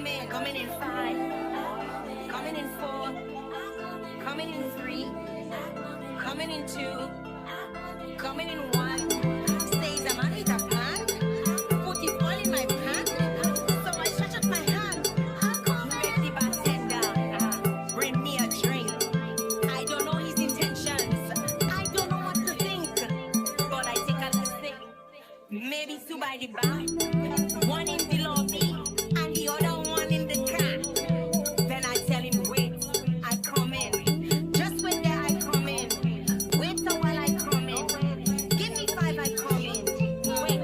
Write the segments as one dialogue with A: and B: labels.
A: Coming in 5, coming in 4, coming in 3, coming in 2, coming in 1. Says I'm on with a plan. Put it all in my pan. So I stretch out my hand. Make the bartender bring me a drink. I don't know his intentions. I don't know what to think. But I take a listen. Maybe two by the bar. One in the lobby and the other one in the car. Then I tell him, wait, I come in. Just wait there, I come in. Wait a while, I come in. Give me 5, I come in. Wait,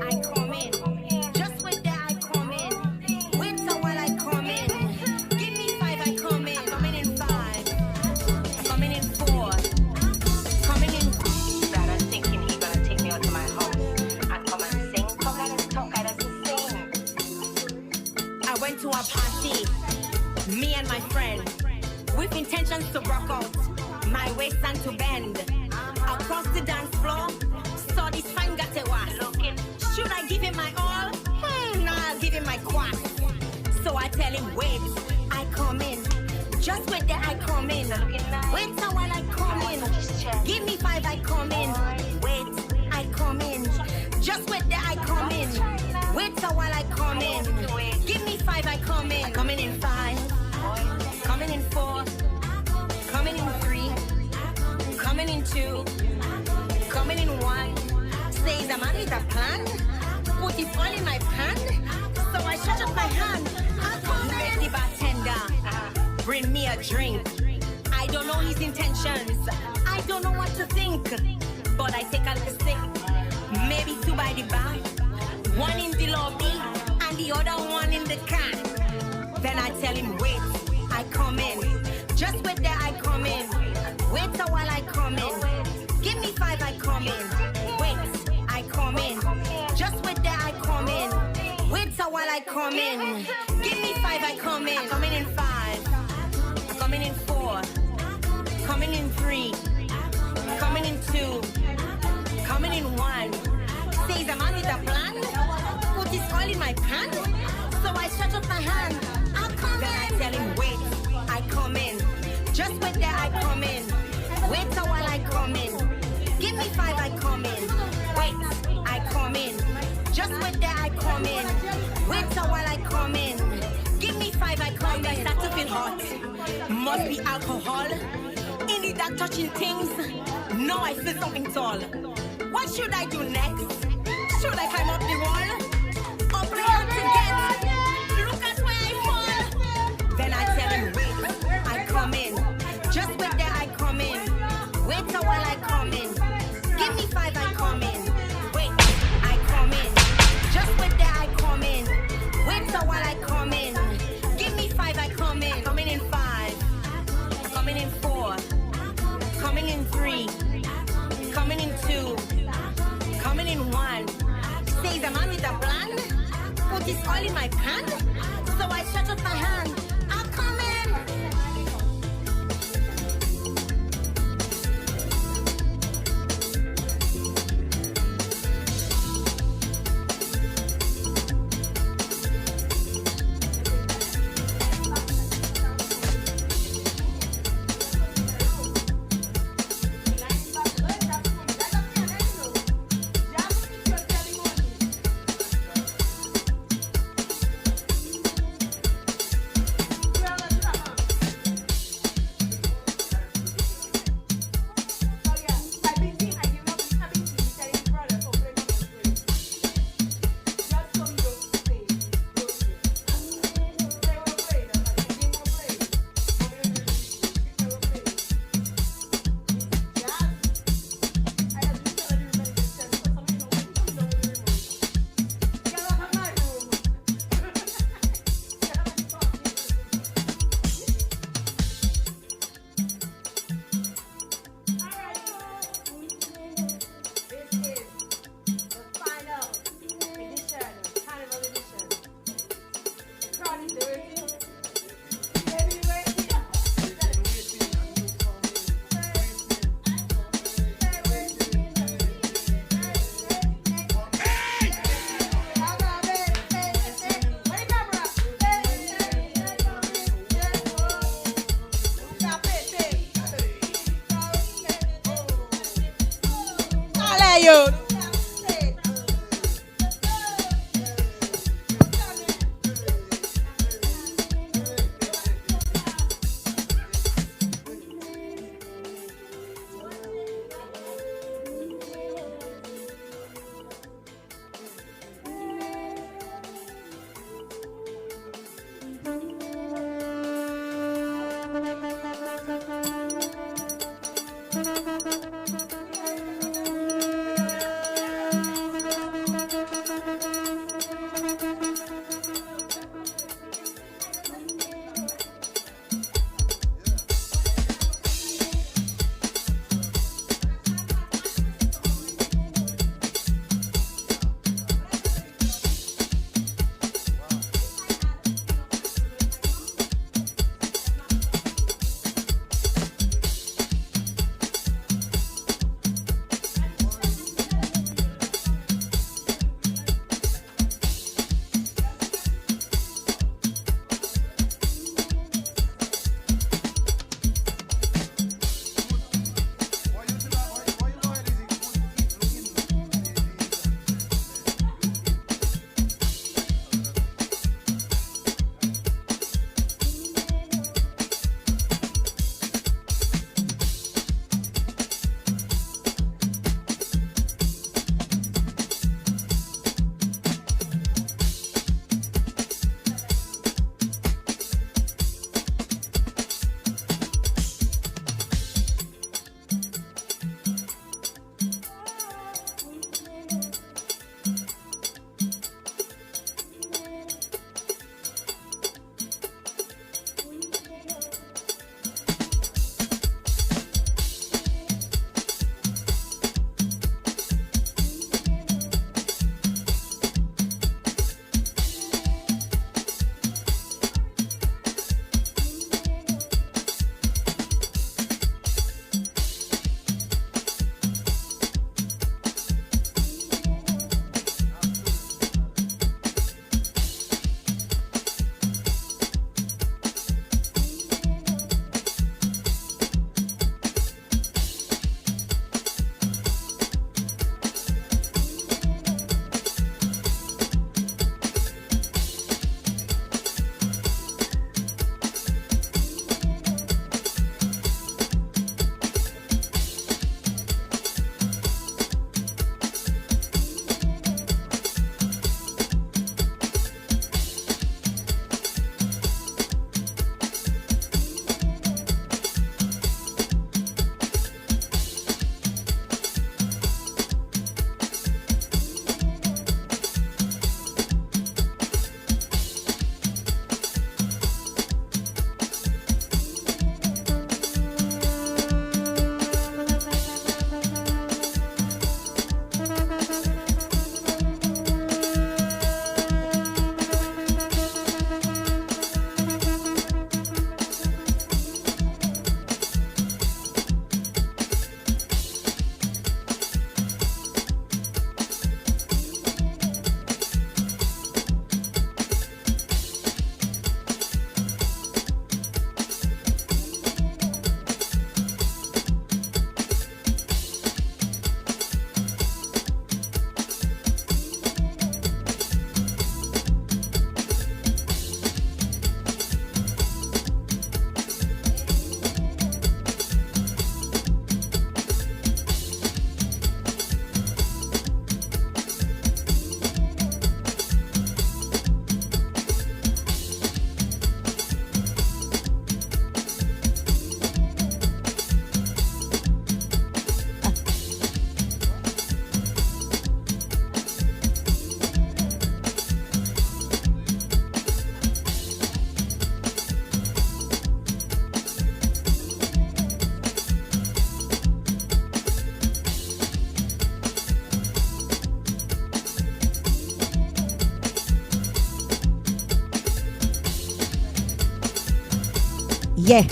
A: I come in. Just wait there, I come in. Wait a while, I come in. Give me 5, I come in. Coming in 5. Coming in 4. Coming in. That I'm thinking he gonna take me out to my house and come and sing. Come and talk, I doesn't sing. I went to a party, me and my friend, with intentions to rock out, my waist and to bend. Across the dance floor, saw this fine gatewa. Should I give him my all? Nah, I'll give him my quack. So I tell him, wait, I come in. Just wait there, I come in. Wait a while, I come in. Give me 5, I come in. Wait, I come in. Just wait there, I come in. Wait a while, I come in. Give me 5, I come in. Coming in 5. Coming in 4. Coming in 3. Coming in 2. Coming in 1. Says I'm on with a plan. Put it all in my pan. So I stretch out my hand. I come in. The bartender bring me a drink. I don't know his intentions. I don't know what to think. But I take a little sip. Maybe 2 by the bar. 1 in the lobby and the other one in the car. Then I tell him, wait, I come in. Just wait there, I come in. Wait a while, I come in. Give me 5, I come in. Wait, I come in. Just wait there, I come in. Wait a while, I come in. Give me 5, I come in. Coming in 5. Coming in 4. Coming in 3. Coming in 2. Coming in 1. Says I'm on with a plan. Put it all in my pan. So I stretch out my hand. I come in. Then I tell him, wait, I come in. Just wait there, I come in. Wait a while, I come in. Give me 5, I come in. Wait, I come in. Just wait there, I come in. Wait a while, I come in. Give me 5, I come in. I start to feel hot. Must be alcohol. In the dark touching things. Now I feel something tall. What should I do next? Should I climb up the wall? Or play hard to get? Look at where I fall. Then I tell him, wait, I come in. Just wait there, I come in. Wait a while, I come in. Give me 5, I come in. Wait, I come in. Just wait there, I come in. Wait a while, I come in. Give me 5, I come in. Coming in 5. Coming in 4. Coming in 3. Coming in 2. Coming in 1. Says I'm on with a plan. Put it all in my pan. So I stretch out my hand. I'll come in.
B: you. Yeah.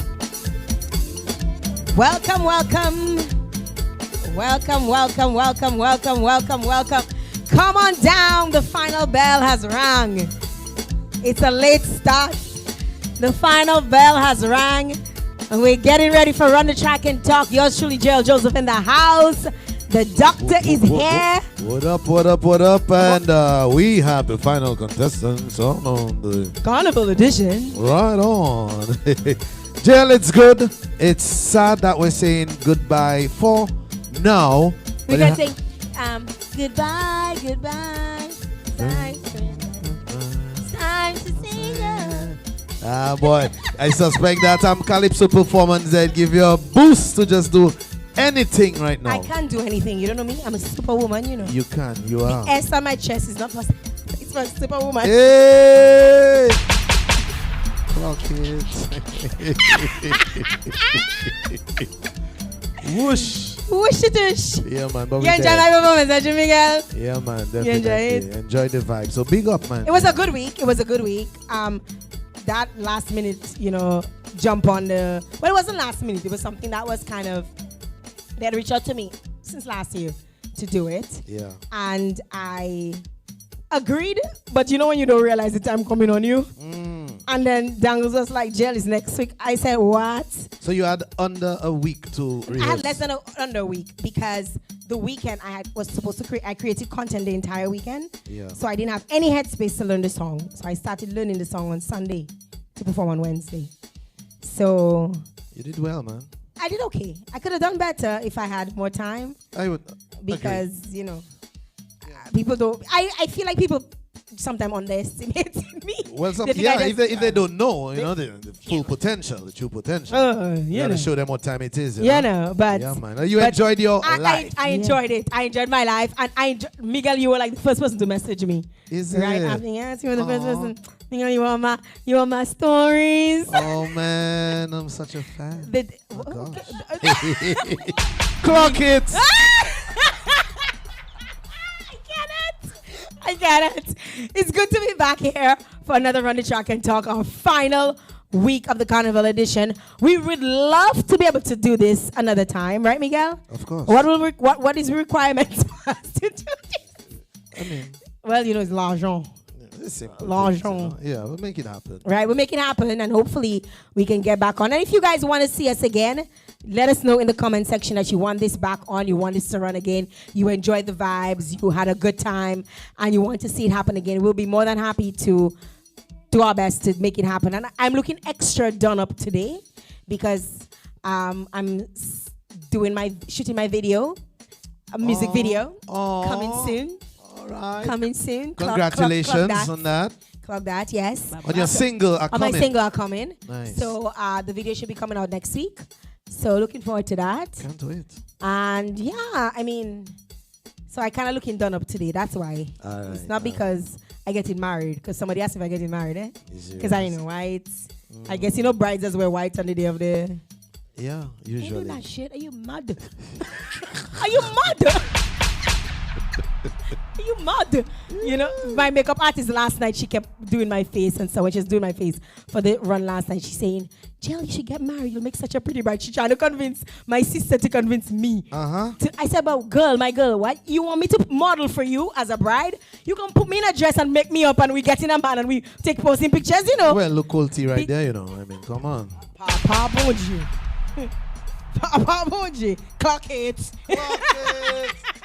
B: Welcome, welcome. Welcome, welcome, welcome, welcome, welcome, welcome. Come on down. The final bell has rung. It's a late start. The final bell has rung. And we're getting ready for Run the Track and Talk. Yours truly, Jael Joseph in the house. The doctor is here.
C: What up, what up, what up? And we have the final contestants on the
B: Carnival edition.
C: Right on. Jael, it's good. It's sad that we're saying goodbye for now.
B: We can sing goodbye, goodbye. It's time to sing.
C: Boy, I suspect that Calypso performance that give you a boost to just do anything right now.
B: I can't do anything. You don't know me. I'm a superwoman, you know.
C: You can. You are.
B: The S on my chest is not for. It's for a superwoman.
C: Hey! Clock it. Whoosh.
B: Whoosh it ish.
C: Yeah, man. But
B: you enjoy my performance, Dr.Miguel?
C: Yeah, man. Definitely.
B: You enjoy it?
C: Enjoy the vibe. So big up, man.
B: It was a good week. That last minute, jump on the. Well, it wasn't last minute. It was something that was kind of. They had reached out to me since last year to do it.
C: Yeah.
B: And I agreed, but when you don't realize the time coming on you. And then Dangles was like, Jael is next week. I said, what?
C: So you had under a week to rehearse?
B: I had less than under a week because the weekend was supposed to create. I created content the entire weekend.
C: Yeah.
B: So I didn't have any headspace to learn the song. So I started learning the song on Sunday to perform on Wednesday. So
C: you did well, man.
B: I did okay. I could have done better if I had more time.
C: I would.
B: Because, people don't. I feel like people sometimes underestimate me.
C: Well, if they don't know, the full potential, the true potential. You gotta show them what time it is.
B: But
C: yeah, man. You enjoyed your life.
B: I enjoyed it. I enjoyed my life, and Miguel, you were like the first person to message me.
C: Is
B: right?
C: it?
B: Yes, you were the first person. You want my stories.
C: Oh man, I'm such a fan. Oh, gosh. Clock it.
B: I get it. It's good to be back here for another Run the Track and Talk, our final week of the Carnival edition. We would love to be able to do this another time, right, Miguel?
C: Of course.
B: What is the requirements for us to do this?
C: I mean,
B: well, it's l'argent. L'argent.
C: Yeah, we'll make it happen.
B: Right, we'll make it happen, and hopefully we can get back on. And if you guys want to see us again, let us know in the comment section that you want this back on, you want this to run again, you enjoyed the vibes, you had a good time, and you want to see it happen again. We'll be more than happy to do our best to make it happen. And I'm looking extra done up today because I'm shooting my video, a music video, coming soon.
C: All right.
B: Coming soon.
C: Congratulations on that.
B: Clock that, yes.
C: On your single are coming.
B: On my single are coming.
C: Nice.
B: So the video should be coming out next week. So looking forward to that.
C: Can't wait.
B: And yeah, so I kind of looking done up today. That's why. It's not because I getting married. Because somebody asked if I getting married, Because I know white. I guess brides as wear white on the day of the.
C: Yeah, usually.
B: Don't do that shit. Are you mad? Are you mad? Are you mad? My makeup artist last night, she kept doing my face. And so when she was doing my face for the run last night, she's saying, Jael, you should get married. You'll make such a pretty bride. She's trying to convince my sister to convince me. I said, but my girl, what? You want me to model for you as a bride? You can put me in a dress and make me up and we get in a man and we take posing pictures,
C: Well, look cool tea right there, come on.
B: Papa Boji. Papa Boji. Clock it.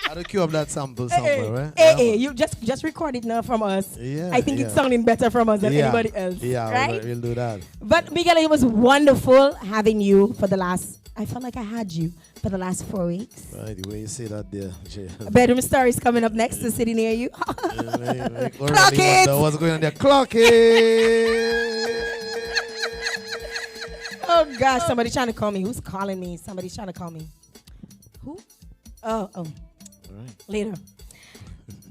C: I'll queue up that sample somewhere, right?
B: Hey, you just record it now from us.
C: Yeah,
B: I think it's sounding better from us than anybody else.
C: Yeah,
B: right?
C: we'll do that.
B: But Miguel, it was wonderful having you for the last. I felt like I had you for the last 4 weeks.
C: Right, the way you say that there,
B: Bedroom stories coming up next to sitting near you.
C: Clock it. What's going on there? Clock it.
B: Oh gosh, somebody trying to call me. Who's calling me? Somebody's trying to call me. Who? Oh.
C: Right.
B: Later.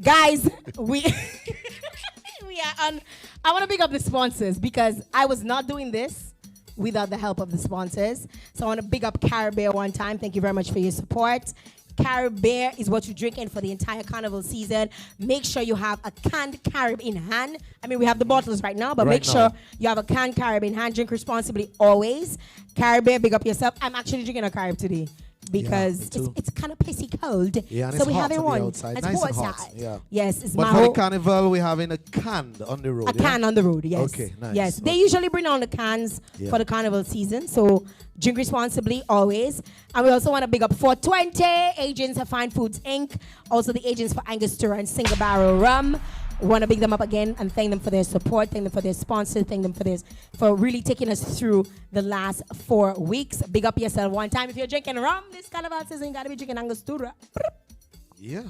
B: Guys, we are on. I want to pick up the sponsors because I was not doing this without the help of the sponsors. So I want to big up Caribbear one time. Thank you very much for your support. Caribbear is what you're drinking for the entire carnival season. Make sure you have a canned Carib in hand. We have the bottles right now, but make sure you have a canned Carib in hand. Drink responsibly always. Caribbear, big up yourself. I'm actually drinking a Carib today because
C: me
B: it's
C: too.
B: it's kind of pissy cold.
C: Yeah, and
B: so
C: it's
B: we
C: hot
B: having
C: on the
B: one.
C: outside.
B: It's
C: Nice and
B: cold
C: hot.
B: outside.
C: Yeah.
B: Yes, it's
C: But for the
B: Maho.
C: carnival, we're having a can on the road.
B: A can on the road, yes.
C: Okay, nice.
B: Yes, they
C: Okay.
B: usually bring on the cans
C: Yeah.
B: for the carnival season, so drink responsibly always. And we also want to big up 420, agents of Fine Foods Inc., also the agents for Angostura and Single Barrel Rum. We want to big them up again and thank them for their support, thank them for their sponsor, thank them for really taking us through the last 4 weeks. Big up yourself one time. If you're drinking rum this carnival season, you got to be drinking Angostura.
C: Yeah.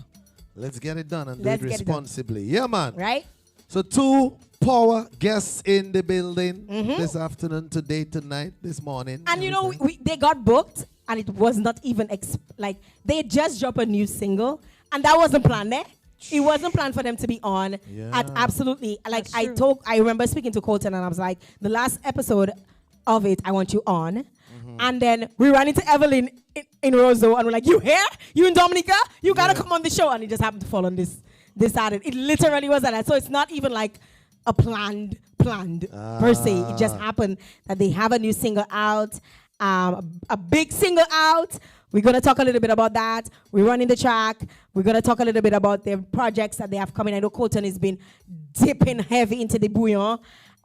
C: Let's get it done and
B: Let's
C: do it
B: get it done.
C: responsibly. Yeah, man.
B: Right?
C: So 2 power guests in the building this afternoon, today, tonight, this morning.
B: And you know,
C: everything.
B: they got booked, and it was not even like they just dropped a new single, and that wasn't planned. It wasn't planned for them to be on.
C: Yeah.
B: At absolutely, like
D: That's true.
B: I remember speaking to Colton, and I was like, the last episode of it, I want you on. And then we ran into Evelyn in Roseau, and we're like, you here? You and Dominica? You gotta come on the show, and it just happened to fall on this Saturday. It literally was like that. So it's not even like a planned per se. It just happened that they have a new single out, a big single out. We're gonna talk a little bit about that. We're running the track. We're gonna talk a little bit about their projects that they have coming. I know Colton has been dipping heavy into the bouillon,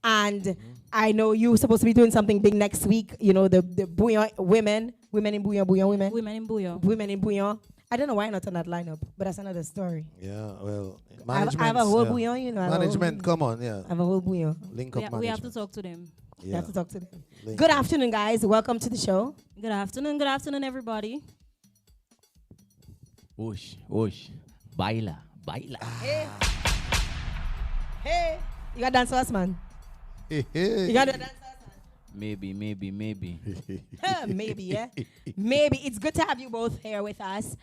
B: and I know you're supposed to be doing something big next week. You know, the bouillon women in bouillon women.
D: Women in Bouillon.
B: Women in bouillon. I don't know why I'm not on that lineup, but that's another story.
C: Yeah, well,
B: I have
C: management.
B: a whole bouillon, you know. I have a whole
C: Management, come on, yeah.
B: I have a whole bouillon.
C: Link
D: We,
C: up
D: we have to
C: management.
D: talk to them.
B: You
C: Yeah.
B: have to talk to them.
C: Link
B: Good
C: up.
B: afternoon, guys. Welcome to the show.
D: Good afternoon, everybody.
E: Whoosh, whoosh. Baila, baila.
B: Hey, you got dance first, man.
C: Hey,
B: You got to dance first,
E: Maybe.
B: man. Maybe, yeah. Maybe it's good to have you both here with us.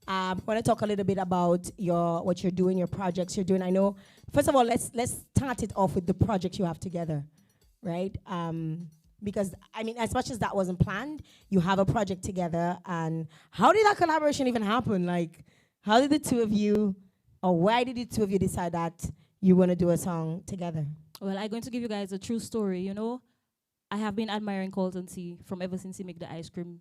B: I want to talk a little bit about what you're doing, your projects you're doing. I know. First of all, let's start it off with the project you have together, right? Because I mean, as much as that wasn't planned, you have a project together. And how did that collaboration even happen? Like, how did the two of you, or why did the two of you decide that you want to do a song together?
D: Well, I'm going to give you guys a true story. You know, I have been admiring Colton T from ever since he make the ice cream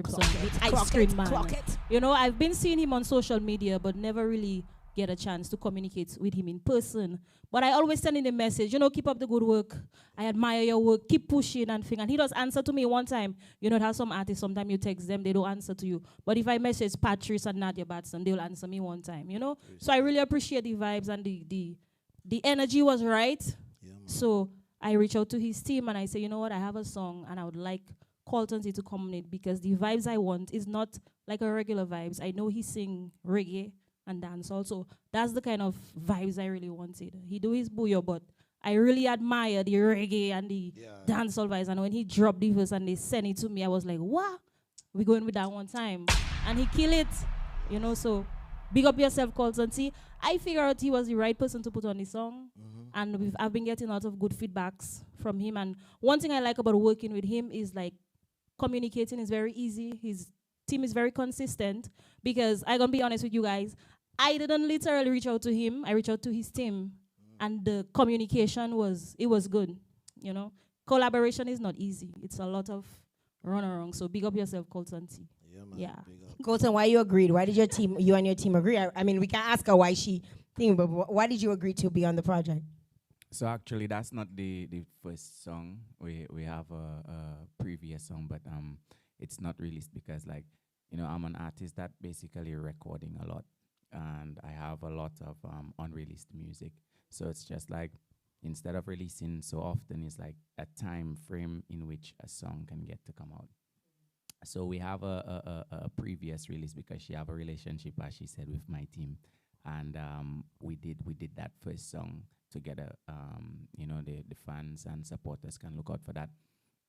D: song. Ice cream man.
B: Clock it.
D: You know, I've been seeing him on social media, but never really get a chance to communicate with him in person. But I always send him a message, you know, keep up the good work. I admire your work. Keep pushing and thing. And he does answer to me one time. You know how some artists, sometimes you text them, they don't answer to you. But if I message Patrice and Nadia Batson, they'll answer me one time, you know? So I really appreciate the vibes and the energy was right.
C: Yeah, man.
D: So I reach out to his team and I say, you know what, I have a song and I would like Colton T to come on it because the vibes I want is not like a regular vibes. I know he sing reggae and dance also. That's the kind of vibes I really wanted. He do his booyah, but I really admire the reggae and the dancehall vibes. And when he dropped the verse and they sent it to me, I was like, what? We going with that one time. And he killed it. You know, so big up yourself, Colton T. I figured out he was the right person to put on the song. And I've been getting a lot of good feedbacks from him. And one thing I like about working with him is like communicating is very easy. His team is very consistent because I'm going to be honest with you guys. I didn't literally reach out to him. I reached out to his team. And the communication was good, you know. Collaboration is not easy. It's a lot of run around. So big up yourself, Colton T.
C: Yeah, man.
D: Yeah.
C: Big up.
B: Colton, why you agreed? Why did you and your team agree? I mean, we can ask her why she think, but why did you agree to be on the project?
E: So actually, that's not the first song. We have a previous song, but it's not released because, like, you know, I'm an artist that basically recording a lot, and I have a lot of unreleased music. So it's just like, instead of releasing so often, it's like a time frame in which a song can get to come out. So we have a previous release because she have a relationship, as she said, with my team, and we did that first song together. You know, the fans and supporters can look out for that,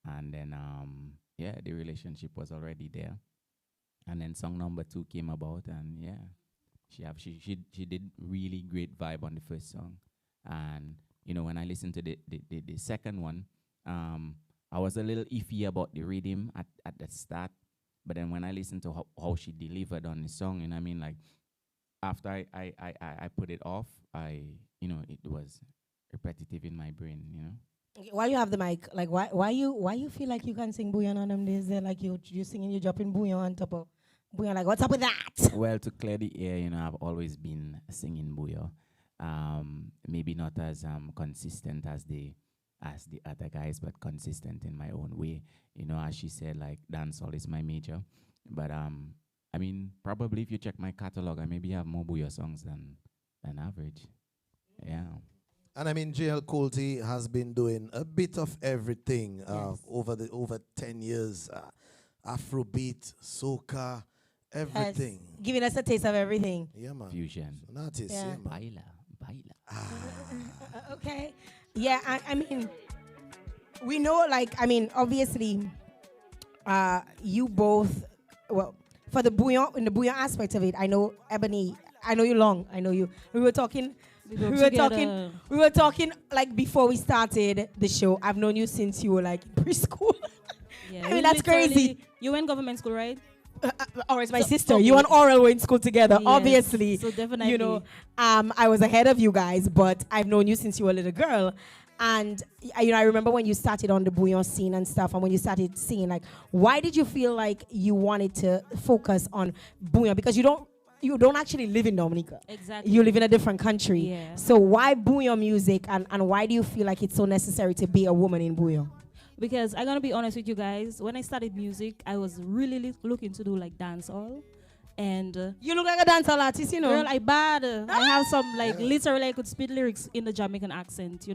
E: and then yeah, the relationship was already there, and then song number 2 came about, and yeah, she did really great vibe on the first song, and you know, when I listened to the second one, I was a little iffy about the rhythm at the start, but then when I listened to how she delivered on the song, and I mean, like, after I put it off, you know, it was repetitive in my brain, you know.
B: Why you have the mic? Like why you feel like you can sing bouillon on them days? There, like you singing, you dropping bouillon on top of bouillon. Like what's up with that?
E: Well, to clear the air, I've always been singing bouyon. Maybe not as consistent as the other guys, but consistent in my own way. As she said, like dancehall is my major. But I mean, probably if you check my catalog, I maybe have more bouyon songs than average. Yeah.
C: And I mean, Jael Colty has been doing a bit of everything
B: Yes.
C: over 10 years. Afrobeat, soca, everything.
B: Yes. Giving us a taste of everything.
C: Yeah, man.
E: Fusion.
C: An artist,
B: Yeah.
C: yeah, man.
E: Baila, baila.
B: Okay. Yeah, I mean, we know, like, I mean, obviously, you both, well, for the bouillon, in the bouillon aspect of it, I know Ebony, I know you long, I know you. We were talking, we were talking like before we started the show. I've known you since you were like in preschool.
D: Yeah,
B: I
D: we
B: mean, that's
D: literally-
B: crazy.
D: You went government school, right?
B: Or it's my
D: So-
B: sister.
D: okay.
B: You and Oral were in school together,
D: Yes,
B: obviously.
D: so definitely.
B: You know, I was ahead of you guys, but I've known you since you were a little girl. And I remember when you started on the bouillon scene and stuff, and when you started singing, like, why did you feel like you wanted to focus on bouillon? Because you don't actually live in Dominica.
D: Exactly.
B: You live in a different country.
D: Yeah.
B: So why bouillon music, and why do you feel like it's so necessary to be a woman in bouillon?
D: Because I'm gonna be honest with you guys, when I started music, I was really looking to do like dancehall, and
B: You look like a dancehall artist, you know.
D: girl, I bad. I have some like literally I could spit lyrics in the Jamaican accent,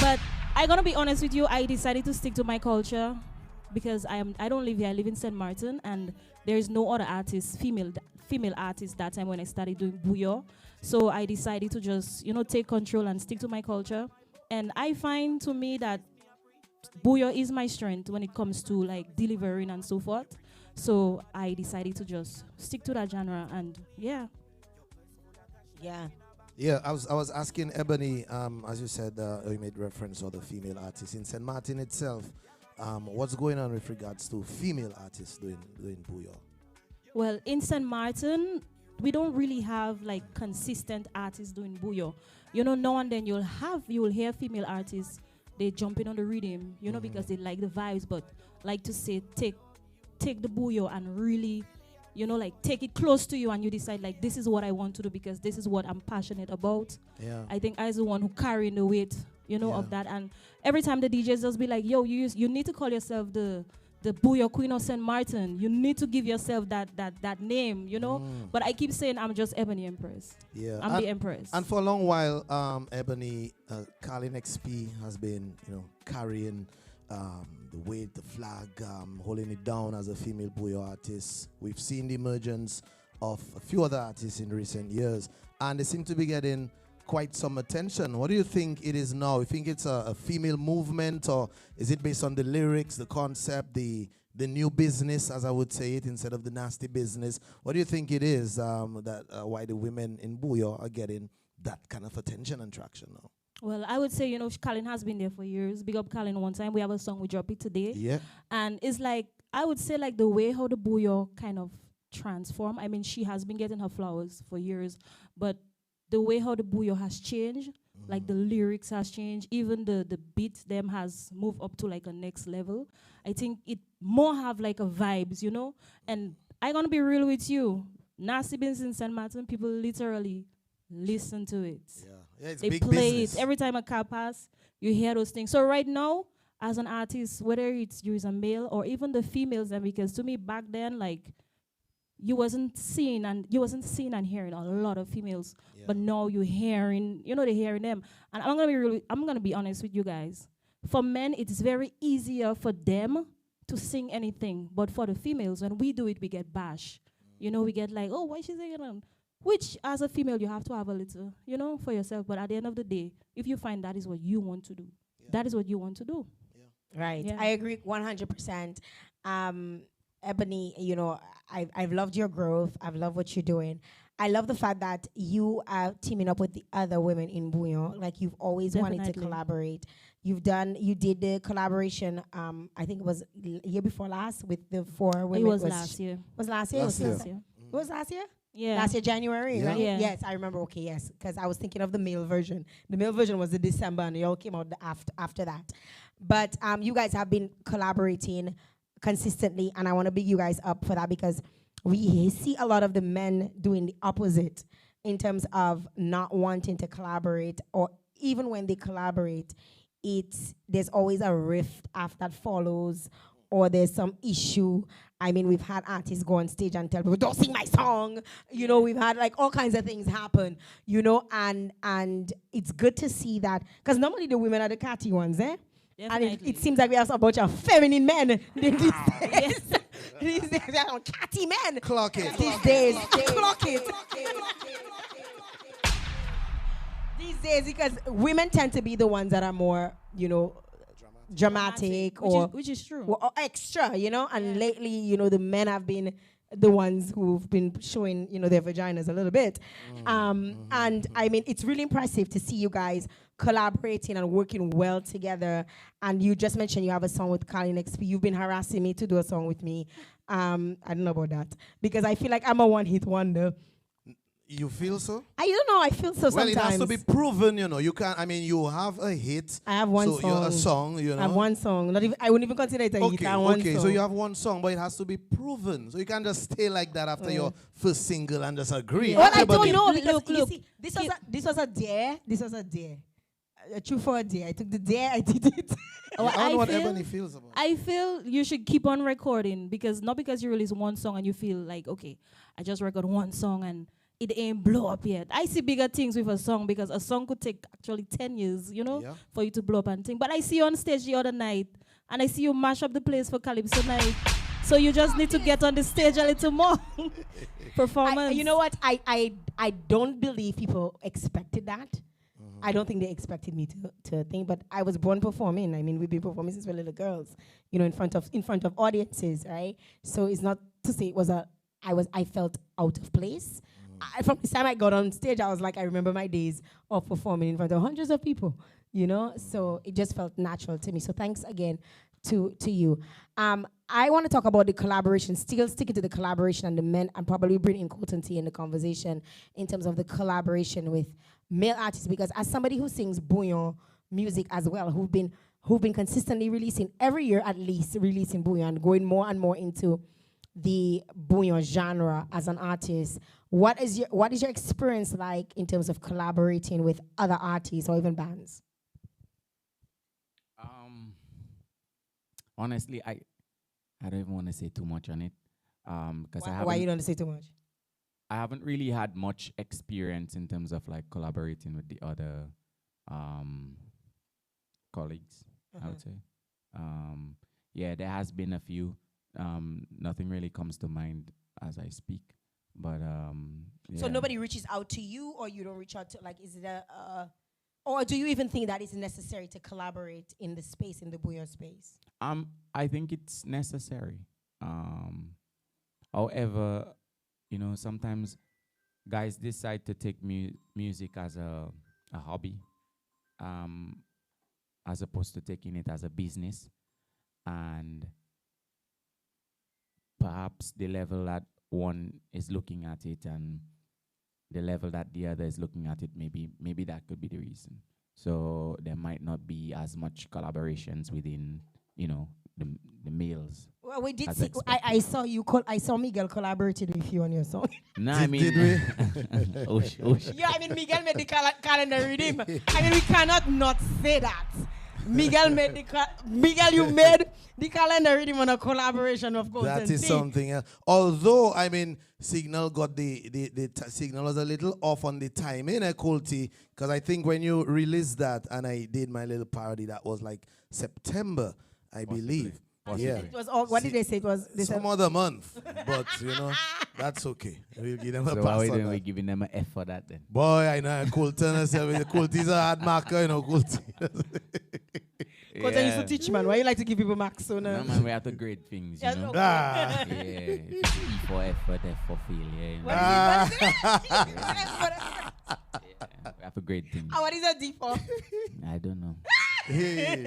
D: But I'm gonna be honest with you, I decided to stick to my culture because I don't live here. I live in St. Martin, and there is no other artist, female artist that time when I started doing bouillon. So I decided to just take control and stick to my culture. And I find to me that bouillon is my strength when it comes to like delivering and so forth. So I decided to just stick to that genre, and yeah.
B: Yeah.
C: Yeah, I was asking Ebony, as you said, you made reference to the female artists in St. Martin itself. What's going on with regards to female artists doing bouillon?
D: Well, in St. Martin, we don't really have like consistent artists doing bouillon. Now and then you'll hear female artists, they jumping on the rhythm, because they like the vibes, but like to say take the bouillon and really, like take it close to you, and you decide like this is what I want to do because this is what I'm passionate about.
C: Yeah.
D: I think I was the one who carrying the weight, of that. And every time the DJs just be like, yo, you need to call yourself the bouillon queen of St. Martin. You need to give yourself that name, But I keep saying I'm just Ebony Empress.
C: Yeah.
D: I'm the Empress.
C: And for a long while, Ebony, Carlin XP has been, carrying the weight, the flag, holding it down as a female bouillon artist. We've seen the emergence of a few other artists in recent years, and they seem to be getting quite some attention. What do you think it is now? You think it's a female movement, or is it based on the lyrics, the concept, the new business, as I would say it, instead of the nasty business? What do you think it is that why the women in bouillon are getting that kind of attention and traction now?
D: Well, I would say, Colin has been there for years. Big up Colin one time. We have a song, we drop it today.
C: Yeah.
D: And it's like, I would say like the way how the bouillon kind of transform. I mean, she has been getting her flowers for years, but the way how the bouillon has changed, like the lyrics has changed, even the beats them has moved up to like a next level. I think it more have like a vibes, And I'm gonna be real with you. Nasty Beans in St. Martin, people literally listen to it.
C: Yeah, it's
D: They
C: big
D: play
C: business.
D: it every time a car pass. You hear those things. So right now, as an artist, whether it's you as a male or even the females, and because to me back then, like you wasn't seeing and hearing a lot of females, but now you're hearing, they're hearing them. And I'm gonna be honest with you guys. For men, it's very easier for them to sing anything, but for the females, when we do it, we get bash. We get like, oh, why is she singing them? Which, as a female, you have to have a little, for yourself. But at the end of the day, if you find that is what you want to do, that is what you want to do.
B: Right.
D: Yeah.
B: I agree 100%. Ebony, I've loved your growth. I've loved what you're doing. I love the fact that you are teaming up with the other women in bouillon. Like you've always wanted to
D: Definitely.
B: collaborate. You did the collaboration, I think it was year before last with the 4 women.
D: It was last year.
B: Was last year?
C: Last
B: It was
C: year.
B: It was last year?
D: Yeah.
B: Last year, January,
C: Yeah.
B: right?
D: Yeah.
B: Yes, I remember. Okay, yes, because I was thinking of the male version. The male version was the December, and they all came out after that. But you guys have been collaborating consistently, and I want to big you guys up for that because we see a lot of the men doing the opposite in terms of not wanting to collaborate, or even when they collaborate, there's always a rift after that follows, or there's some issue. I mean, we've had artists go on stage and tell people, "Don't sing my song." You know, we've had like all kinds of things happen. You know, and it's good to see that because normally the women are the catty ones, eh? And it seems like we have a bunch of feminine men these days. These days, they are catty men.
C: Clock it.
B: These days, clock it. These days, because women tend to be the ones that are more, you know, dramatic
D: which is true.
B: or extra, you know. And lately, you know, the men have been the ones who've been showing, you know, their vaginas a little bit. And I mean, it's really impressive to see you guys collaborating and working well together. And you just mentioned you have a song with Colin XP. You've been harassing me to do a song with me. I don't know about that because I feel like I'm a one-hit wonder.
C: You feel so?
B: I don't know. I feel so
C: Well,
B: sometimes.
C: it has to be proven, you know. You can't. I mean, you have a hit.
B: I have one
C: so
B: song.
C: A song, you know.
B: I have one song. Not even. I wouldn't even consider it a hit. I have one
C: Okay.
B: song.
C: So you have one song, but it has to be proven. So you can't just stay like that after your first single and just agree.
B: Well, I
C: Everybody-
B: don't know because
D: Look,
B: you see, this was a dare. This was a dare. A true for a dare. I took the dare. I did it.
C: I don't know what
D: feel-
C: Ebony feels about.
D: I feel you should keep on recording because not because you release one song and you feel like, okay, I just record one song and it ain't blow up yet. I see bigger things with a song because a song could take actually 10 years, you know,
C: Yeah.
D: for you to blow up and think. But I see you on stage the other night and I see you mash up the place for Calypso night. So you just need to get on the stage a little more. Performance.
B: You know what? I don't believe people expected that. I don't think they expected me to think, but I was born performing. I mean, we've been performing since we're little girls, you know, in front of audiences, right? So it's not to say it was I felt out of place. From the time I got on stage, I was like, I remember my days of performing in front of hundreds of people, you know? So it just felt natural to me. So thanks again to you. I want to talk about the collaboration, still sticking to the collaboration and the men, and probably bring in Colton in the conversation in terms of the collaboration with male artists, because as somebody who sings bouillon music as well, who've been consistently releasing every year at least releasing bouillon and going more and more into the bouillon genre as an artist, what is your experience like in terms of collaborating with other artists or even bands?
E: Honestly, I don't even want to say too much on it. Because
B: Why you don't say too much?
E: I haven't really had much experience in terms of like collaborating with the other colleagues, I would say. Yeah, there has been a few. Nothing really comes to mind as I speak. But
B: So
E: yeah.
B: nobody reaches out to you, or you don't reach out to, like, is it or do you even think that it's necessary to collaborate in the space, in the bouillon space?
E: I think it's necessary. However, you know, sometimes guys decide to take music as a hobby, as opposed to taking it as a business. And perhaps the level that one is looking at it and the level that the other is looking at it, maybe that could be the reason. So there might not be as much collaborations within, you know, the males.
B: Well, we did
E: As
B: see.
E: expected.
B: I saw Miguel collaborated with you on your song.
E: No, I mean,
C: Did we?
E: Osh.
B: Yeah, I mean, Miguel made the calendar redeem. I mean, we cannot not say that. Miguel, you made the calendar redeem on a collaboration of Colton.
C: That is something else. Although, I mean, Signal got the Signal was a little off on the timing, Colty, because I think when you released that and I did my little parody, that was like September, I believe. Yeah.
B: It was all, what did they say? It was
C: Some other month, but you know, that's okay. We'll give them a
E: So
C: pass
E: why
C: on
E: are we
C: that.
E: giving them an F for that then?
C: Boy, I know Colton. Colty's a hard marker, you know, Colty.
B: Colton used to teach, man. Why you like to give people marks? So
E: No, man, we have to grade things, you
B: Yeah,
E: know?
B: no.
C: Ah.
E: Yeah, it's E for effort, F for failure, you know? Yeah, we have to grade things.
B: What is a D for?
E: I don't know.
C: Hey.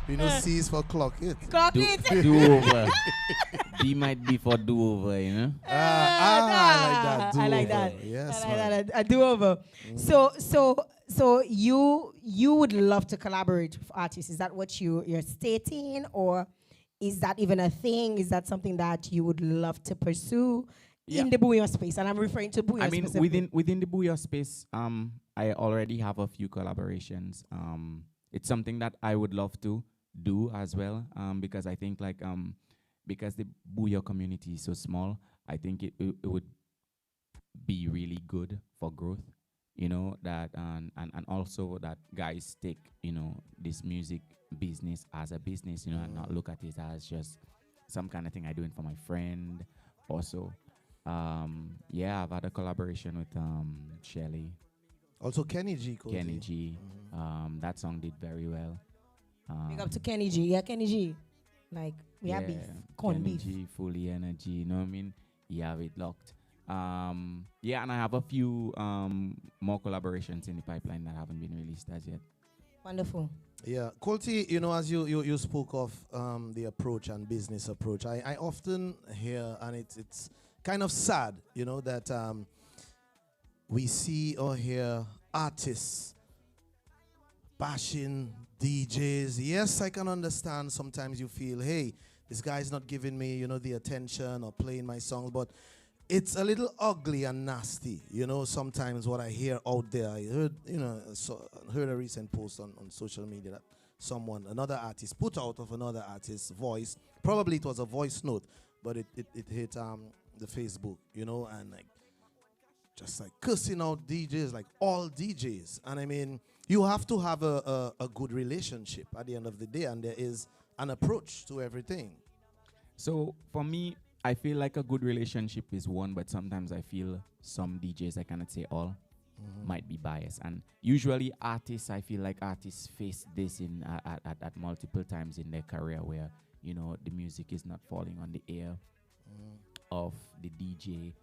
C: You know, C is for clock it.
B: Clock it.
E: Do over. B might be for do-over, you know?
C: I like that.
B: I like that.
C: Do-over. Yes,
B: I like
C: man.
B: that. A do-over. So you would love to collaborate with artists. Is that what you're stating, or is that even a thing? Is that something that you would love to pursue
E: Yeah.
B: in the bouillon space? And I'm referring to bouillon
E: I mean,
B: specifically.
E: within the Booyah space, I already have a few collaborations. It's something that I would love to do as well, because I think because the Booyah community is so small, I think it would be really good for growth. You know that, and also that guys take this music business as a business, and not look at it as just some kind of thing I doing for my friend. Also, yeah, I've had a collaboration with Shelly,
C: Also, Kenny G. Cody.
E: Kenny G. That song did very well.
B: Big up to Kenny G. Yeah, Kenny G. Like, we have beef. Corn
E: Kenny
B: beef.
E: G, fully energy, you know what I mean? You have it locked. Yeah, and I have a few more collaborations in the pipeline that haven't been released as yet.
B: Wonderful.
C: Yeah, Colty, as you spoke of the approach and business approach, I often hear, and it's kind of sad, that we see or hear artists bashing DJs. Yes, I can understand sometimes you feel, hey, this guy's not giving me, the attention or playing my songs, but it's a little ugly and nasty, sometimes what I hear out there. I heard, heard a recent post on social media that another artist put out of another artist's voice. Probably it was a voice note, but it hit the Facebook, and like just like cussing out DJs, like all DJs. And I mean, you have to have a good relationship at the end of the day, and there is an approach to everything.
E: So for me, I feel like a good relationship is one, but sometimes I feel some DJs, I cannot say all, might be biased. And usually artists, I feel like artists face this at multiple times in their career where, the music is not falling on the ear of the DJ,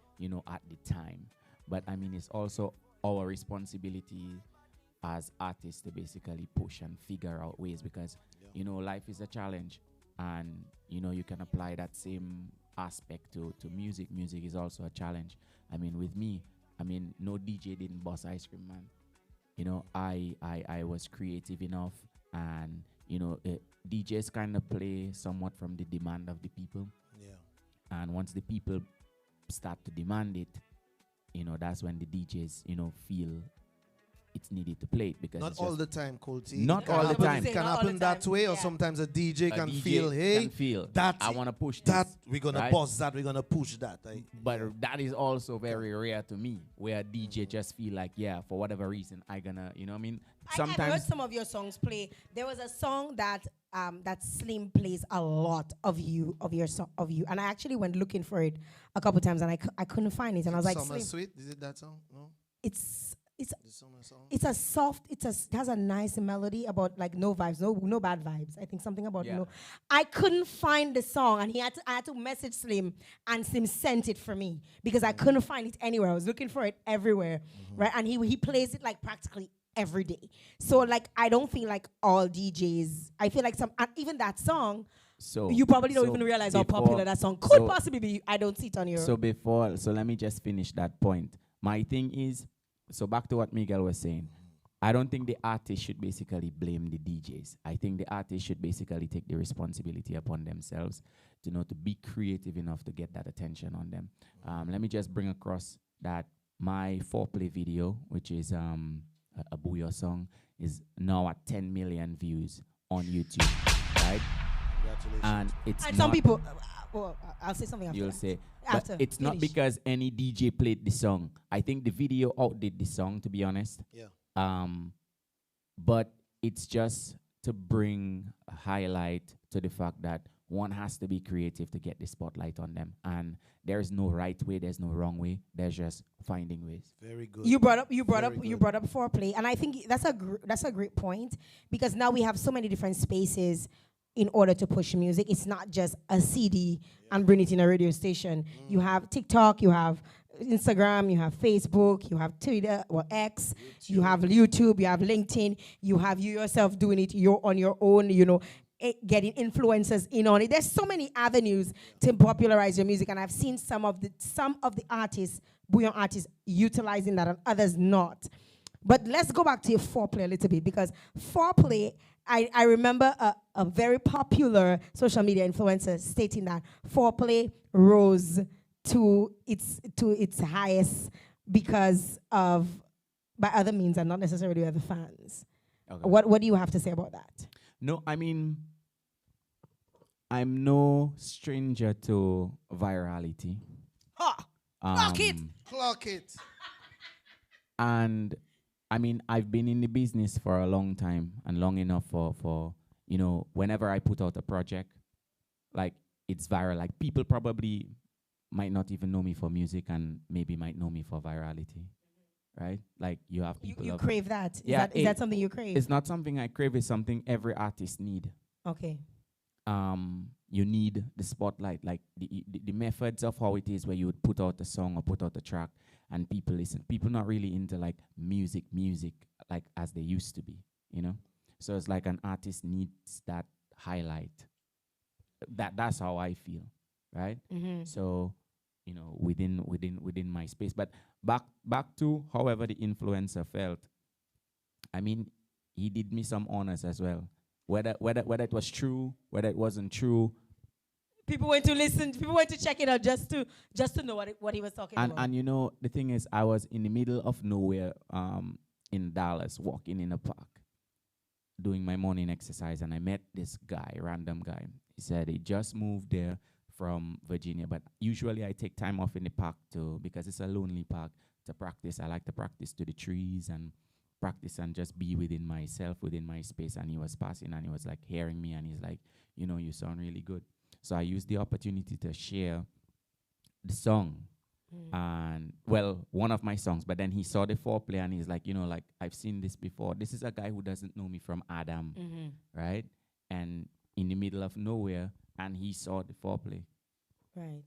E: at the time. But I mean, it's also our responsibility as artists to basically push and figure out ways, because, life is a challenge. And, you can apply that same aspect to music. Music is also a challenge. I mean, with me, no DJ didn't bust ice cream, man. I was creative enough, and, DJs kind of play somewhat from the demand of the people. Yeah. And once the people start to demand it, that's when the DJs, feel it's needed to play it, because
C: not all the time, Colty.
E: Not all the time.
C: It can happen that way, or sometimes a DJ can feel, that
E: I want to push
C: that,
E: this,
C: we're gonna
E: right?
C: bust that, we're gonna push that.
E: But that is also very rare to me, where a DJ just feel like, yeah, for whatever reason, I gonna, I mean, sometimes
B: I've heard some of your songs play. There was a song that that Slim plays a lot of you, and I actually went looking for it a couple times, and I couldn't find it, and I was like,
C: Summer
B: Slim,
C: Sweet, is it that song? No?
B: It's a soft, it has a nice melody about like no vibes, no bad vibes. I think something about no. I couldn't find the song, and I had to message Slim, and Slim sent it for me because I couldn't find it anywhere. I was looking for it everywhere, right? And he plays it like practically every day. So like I don't feel like all DJs. I feel like even that song.
E: So
B: you probably don't even realize how popular that song could possibly be. I don't see it on your.
E: So let me just finish that point. My thing is. So back to what Miguel was saying, I don't think the artist should basically blame the DJs. I think the artist should basically take the responsibility upon themselves to be creative enough to get that attention on them. Let me just bring across that my foreplay video, which is a Booyah song, is now at 10 million views on YouTube, right?
C: Congratulations.
E: And it's
B: And
E: not,
B: some people, well, I'll say something after.
E: you'll
B: that.
E: say,
B: After,
E: but it's not
B: finish.
E: because any DJ played the song. I think the video outdid the song, to be honest.
C: Yeah.
E: But it's just to bring a highlight to the fact that one has to be creative to get the spotlight on them, and there's no right way, there's no wrong way. There's just finding ways.
C: Very good.
B: You brought up
C: Very good.
B: foreplay, and I think that's a great point, because now we have so many different spaces in order to push music. It's not just a CD and bring it in a radio station. You have TikTok, you have Instagram, you have Facebook, you have Twitter or X, you have YouTube, you have LinkedIn, you have you yourself doing it on your own, getting influencers in on it. There's so many avenues to popularize your music, and I've seen some of the artists, bouillon artists, utilizing that and others not. But let's go back to your foreplay a little bit, because foreplay, I remember a very popular social media influencer stating that foreplay rose to its highest because of by other means and not necessarily by the fans. Okay. What do you have to say about that?
E: No, I mean, I'm no stranger to virality.
B: Ha! Clock it!
C: Clock it.
E: And I mean, I've been in the business for a long time and long enough for you know, whenever I put out a project, like it's viral. Like people probably might not even know me for music and maybe might know me for virality. Right? Like you have people.
B: You crave that.
E: Yeah,
B: Is that something you crave?
E: It's not something I crave, it's something every artist need.
B: Okay.
E: You need the spotlight, like the methods of how it is where you would put out a song or put out a track and people listen. People not really into like music like as they used to be, you know? So it's like an artist needs that highlight. That's how I feel, right? Mm-hmm. So, you know, within my space. But back to however the influencer felt. I mean, he did me some honors as well. Whether it was true, whether it wasn't true.
B: People went to listen. People went to check it out just to know what he was talking about.
E: And you know, the thing is, I was in the middle of nowhere, in Dallas, walking in a park, doing my morning exercise, and I met this guy, random guy. He said he just moved there from Virginia, but usually I take time off in the park because it's a lonely park to practice. I like to practice to the trees and practice and just be within myself, within my space. And he was passing and he was like hearing me and he's like, you know, you sound really good. So I used the opportunity to share the song and, well, one of my songs. But then he saw the foreplay and he's like, you know, like, I've seen this before. This is a guy who doesn't know me from Adam, right? And in the middle of nowhere, and he saw the foreplay.
B: Right.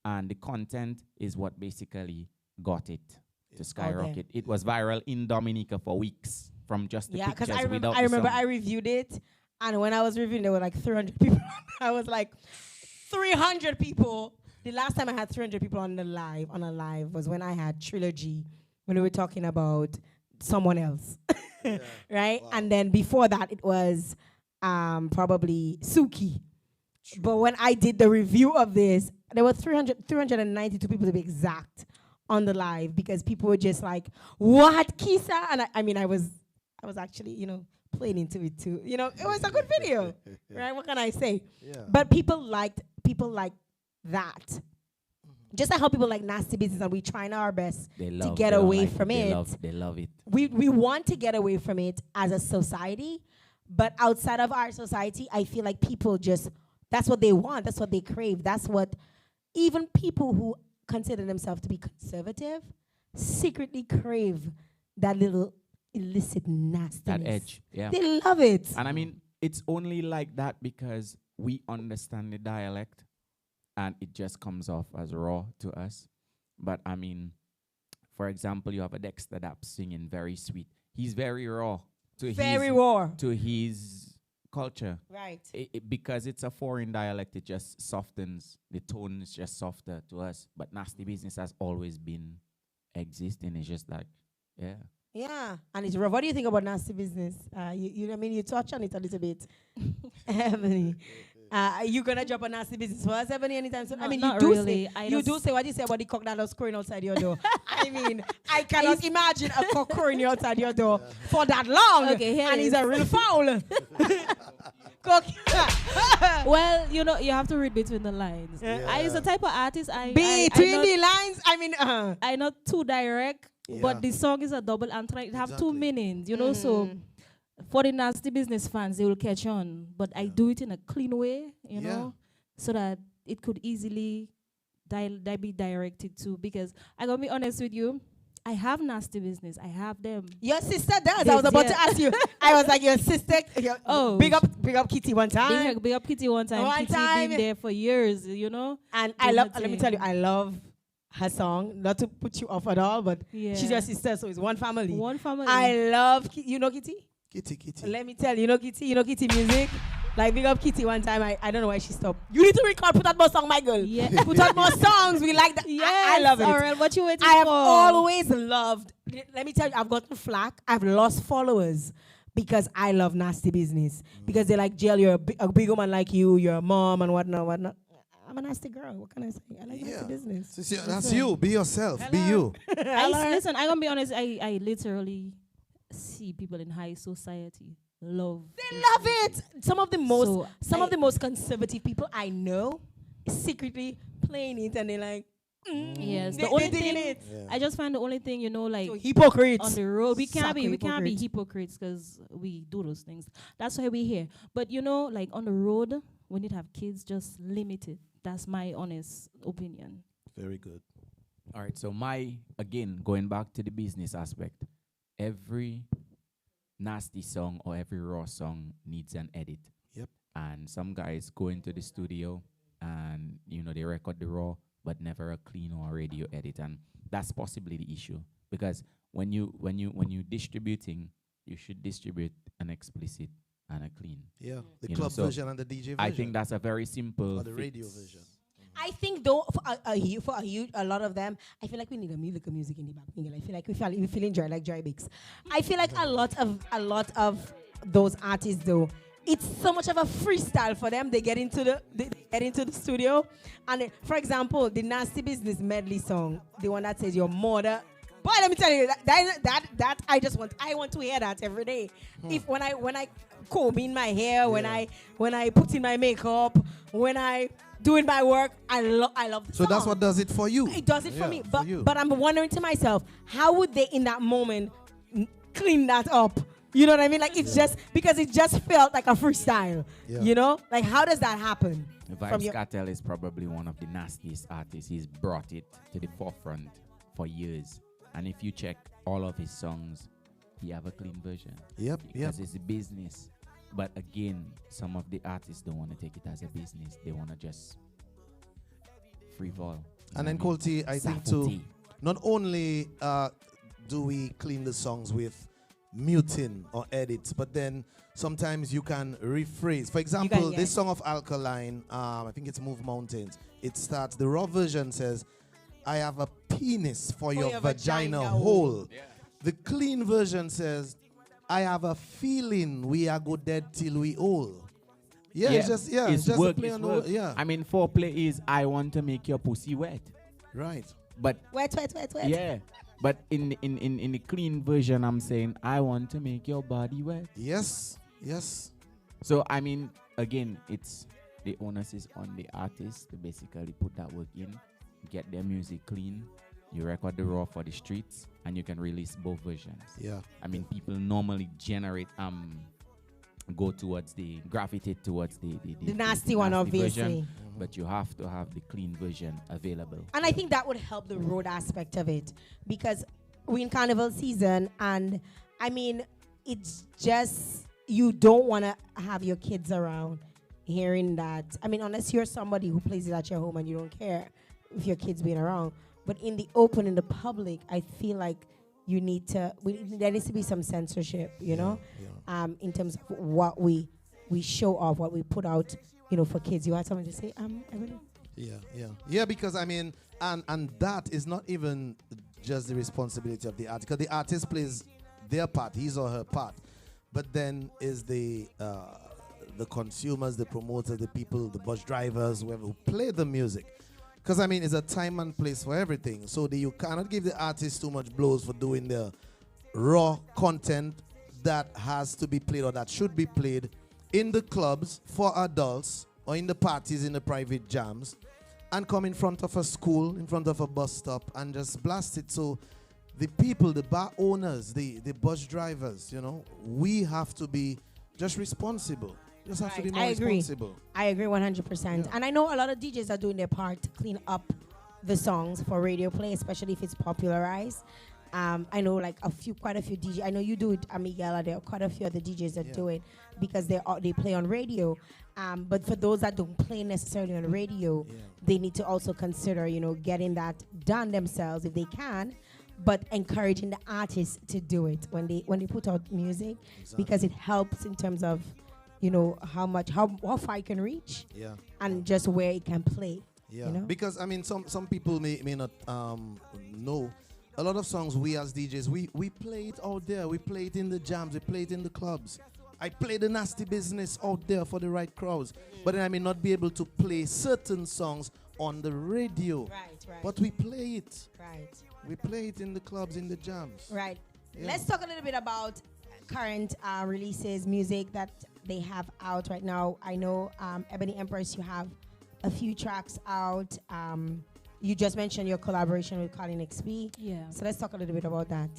E: And the content is what basically got it to skyrocket. It was viral in Dominica for weeks from just the pictures. Yeah, because
B: I remember I reviewed it, and when I was reviewing, there were like 300 people. I was like, 300 people. The last time I had 300 people on a live was when I had Trilogy, when we were talking about someone else, right? Wow. And then before that, it was probably Suki. True. But when I did the review of this, there were 392 people to be exact on the live, because people were just like, what, Kisa? And I was actually, you know, playing into it too. You know, it was a good video, right? What can I say? Yeah. But people liked that. Just like how people like Nasty Business, and we're trying our best to get away from it.
E: They love it.
B: We want to get away from it as a society, but outside of our society, I feel like people just, that's what they want. That's what they crave. That's what even people who consider themselves to be conservative secretly crave, that little illicit nastiness.
E: That edge, yeah.
B: They love it.
E: And I mean, it's only like that because we understand the dialect and it just comes off as raw to us. But I mean, for example, you have a Dexter Daps singing very sweet. He's very raw to his culture.
B: Right.
E: Because it's a foreign dialect, it just softens. The tone is just softer to us. But Nasty Business has always been existing. It's just like, yeah.
B: Yeah, and it's rough. What do you think about Nasty Business? You touch on it a little bit. Ebony, are you gonna drop a Nasty Business for us, Ebony, anytime soon?
D: No,
B: I mean,
D: not
B: you do
D: really.
B: say you do say what you say about the cock that was crowing outside your door. I mean, I cannot imagine a cock crowing outside your door for that long.
D: Okay,
B: and he's a real foul.
D: Well, you know, you have to read between the lines.
B: Yeah.
D: I is the type of artist
B: between the lines. I mean,
D: I'm not too direct. Yeah. But the song is a double entendre. It have two meanings, you know. So for the Nasty Business fans, they will catch on. But I do it in a clean way, you know, so that it could easily be directed to. Because I gotta be honest with you, I have Nasty Business. I have them.
B: Your sister does. I was about to ask you. I was like, your sister. Big up Kitty one time.
D: Big up Kitty one time. Kitty been there for years, you know.
B: And I love. Let me tell you, I love her song, not to put you off at all, but she's your sister, so it's one family.
D: One family.
B: I love, you know Kitty?
C: Kitty.
B: Let me tell you, you know Kitty music? Like big up Kitty one time. I don't know why she stopped. You need to record. Put out more song, my girl.
D: Yeah.
B: Put out more songs. We like that. I love it.
D: Aurel, what you waiting
B: I have
D: for?
B: always loved. Let me tell you, I've gotten flack. I've lost followers because I love nasty business. Because they're like, Jael, you're a big woman like you. You're a mom and whatnot. I'm a nasty girl. What can I say? I like nasty business.
C: That's you. Be yourself. Be you.
D: Listen, I'm gonna be honest. I literally see people in high society love.
B: They love it. Some of the most conservative people I know secretly playing it, and they're like,
D: yes.
B: They
D: The only
B: digging
D: thing
B: it.
C: Yeah.
D: I just find the only thing, like
B: So hypocrites.
D: on the road, we can't be
B: Hypocrites.
D: hypocrites because we do those things. That's why we're here. But like on the road, when you have kids, just limit it. That's my honest opinion.
C: Very good.
E: All right, so again, going back to the business aspect, every nasty song or every raw song needs an edit.
C: Yep.
E: And some guys go into the studio and, they record the raw, but never a clean or a radio edit. And that's possibly the issue. Because when you distributing, you should distribute an explicit and a clean.
C: Yeah. The
E: You know,
C: club
E: so
C: version and the DJ version.
E: I think that's a very simple
C: or the radio
E: fix.
C: version.
B: I think though a lot of them, I feel like we need a music in the back. I feel like we feeling dry like dry bakes. I feel like a lot of those artists though, it's so much of a freestyle for them. They get into the studio, and for example, the Nasty Business medley song, the one that says your mother. Boy, let me tell you that I want to hear that every day. If when I comb in my hair, when I put in my makeup, when I doing my work, I love the
C: So
B: song.
C: that's what does it for you.
B: It does it for me.
C: for you.
B: But I'm wondering to myself, how would they in that moment clean that up? You know what I mean? Like it's just because it just felt like a freestyle.
C: Yeah.
B: You know? Like how does that happen?
E: Vibes Cartel is probably one of the nastiest artists. He's brought it to the forefront for years. And if you check all of his songs, he have a clean version.
C: Yep.
E: Because it's a business. But again, some of the artists don't want to take it as a business. They want to just free fall.
C: And then Colty, I think too, not only do we clean the songs with muting or edits, but then sometimes you can rephrase. For example, this song of Alkaline, I think it's Move Mountains. It starts, the raw version says, I have a penis for your vagina hole. Yeah. The clean version says, I have a feeling we are go dead till we old. Yeah, it's just
E: work,
C: a play on the word. Yeah.
E: I mean, foreplay is I want to make your pussy wet.
C: Right.
E: But
B: wet.
E: Yeah. But in the clean version, I'm saying I want to make your body wet.
C: Yes.
E: So I mean, again, it's the onus is on the artist to basically put that work in, get their music clean. You record the raw for the streets, and you can release both versions.
C: Yeah.
E: I mean, people normally gravitate towards the
B: nasty one, obviously.
E: Version, but you have to have the clean version available.
B: And I think that would help the road aspect of it, because we're in carnival season, and I mean, it's just, you don't want to have your kids around hearing that. I mean, unless you're somebody who plays it at your home and you don't care if your kids being around. But in the open, in the public, I feel like there needs to be some censorship, you know, in terms of what we show off, what we put out, for kids. You had something to say, Ebony?
C: Yeah, because I mean, and that is not even just the responsibility of the artist, because the artist plays their part, his or her part, but then is the consumers, the promoters, the people, the bus drivers, whoever who play the music. Because, I mean, it's a time and place for everything. So you cannot give the artist too much blows for doing the raw content that has to be played or that should be played in the clubs for adults or in the parties, in the private jams, and come in front of a school, in front of a bus stop, and just blast it. So the people, the bar owners, the bus drivers, we have to be just responsible. Just have to be more responsible.
B: I agree 100%. And I know a lot of DJs are doing their part to clean up the songs for radio play, especially if it's popularized. I know quite a few DJs. I know you do it, Miguel. There are quite a few other DJs that do it because they play on radio. But for those that don't play necessarily on radio, they need to also consider, getting that done themselves if they can, but encouraging the artists to do it when they put out music, because it helps in terms of you know, how far it can reach,
C: Yeah.
B: and just where it can play.
C: Yeah,
B: You know?
C: because I mean, some people may not know. A lot of songs we as DJs we play it out there. We play it in the jams. We play it in the clubs. I play the nasty business out there for the right crowds. But then I may not be able to play certain songs on the radio.
B: Right.
C: But we play it.
B: Right.
C: We play it in the clubs, in the jams.
B: Right.
C: Yeah.
B: Let's talk a little bit about current releases, music that they have out right now. I know, Ebony Empress, you have a few tracks out. You just mentioned your collaboration with Colin XP.
D: Yeah.
B: So let's talk a little bit about that.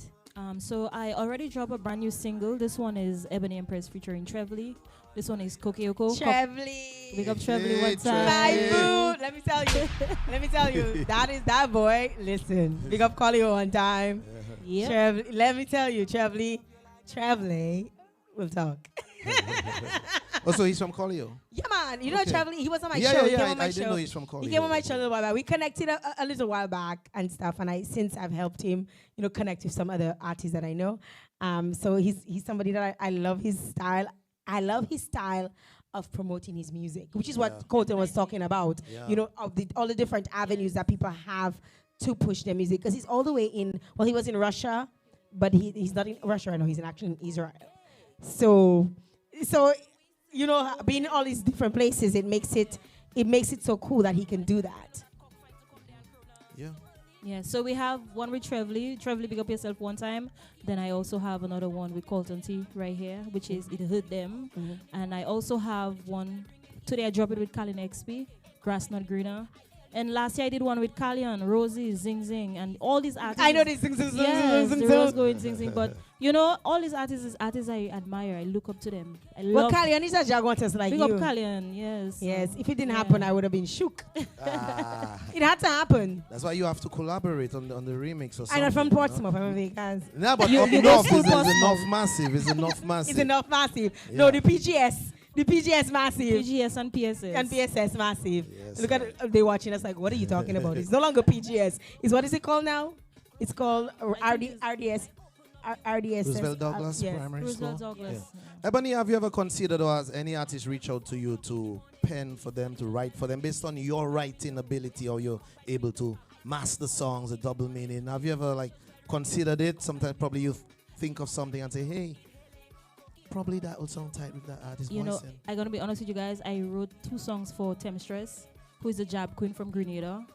D: So I already dropped a brand new single. This one is Ebony Empress featuring Trevely. This one is Kokeoko.
B: Trevely.
D: Big up Trevely one
C: Hey,
D: time.
B: My
C: Trevely.
B: boo. Let me tell you, that is that boy. Listen, big up Colio one time.
D: Yep.
B: Trevely, let me tell you, Trevely, we'll talk.
C: Oh, so he's from Colio?
B: Yeah, man. You know,
C: Okay.
B: Trevely, he was on my
C: Yeah,
B: show.
C: yeah,
B: He
C: yeah.
B: came on my
C: I
B: show.
C: didn't know he's from Colio.
B: He came on my show a little while back. We connected a little while back and stuff, and since I've helped him, you know, connect with some other artists that I know. So he's somebody that I love his style. I love his style of promoting his music, which is
C: Yeah.
B: what Colton was talking about.
C: Yeah.
B: You know, of all the different avenues that people have to push their music. Because he's all the way in. Well, he was in Russia, but he's not in Russia right now. He's actually in Israel. So you know, being in all these different places, it makes it so cool that he can do that.
C: Yeah.
D: Yeah, so we have one with Trevely. Trevely, big up yourself one time. Then I also have another one with Colton T right here, which is It Hurt Them. And I also have one, today I dropped it with Colin XP, Grass Not Greener. And last year I did one with Kalian, Rosie, Zing Zing, and all these artists.
B: I know these things.
D: Yes, they was going Zing Zing. But, you know, all these artists is artists I admire. I look up to them. I
B: Well,
D: love
B: Kalian is a jaguantess like
D: big
B: you.
D: up Kalian, yes.
B: Yes, if it didn't
D: Yeah.
B: happen, I would have been shook.
C: Ah,
B: It had to happen.
C: that's why you have to collaborate on the remix or something.
B: I'm from
C: you know?
B: Portsmouth. I'm a Vegas.
C: No, but
D: You-
C: up
D: you
C: north
D: go
C: is
D: full Portsmouth.
C: enough massive. It's enough massive.
B: It's enough massive.
C: Yeah.
B: No, the PGS. The PGS massive.
D: PGS and PSS.
B: And PSS massive.
C: Yes,
B: Look at it, they watching us like, what are you talking about? It's no longer PGS. It's what is it called now? It's called RDS. RDS.
C: Roosevelt Douglas
B: yes.
C: Primary
D: Roosevelt
C: School.
D: Douglas.
C: Yeah. Ebony, have you ever considered, or has any artist reach out to you to pen for them, to write for them, based on your writing ability, or you're able to master songs, a double meaning? Have you ever considered it? Sometimes probably you think of something and say, hey, probably that will sound tight with that artist
D: You know,
C: voice.
D: I'm gonna be honest with you guys. I wrote 2 songs for Tempstress, who is a jab queen from Grenada,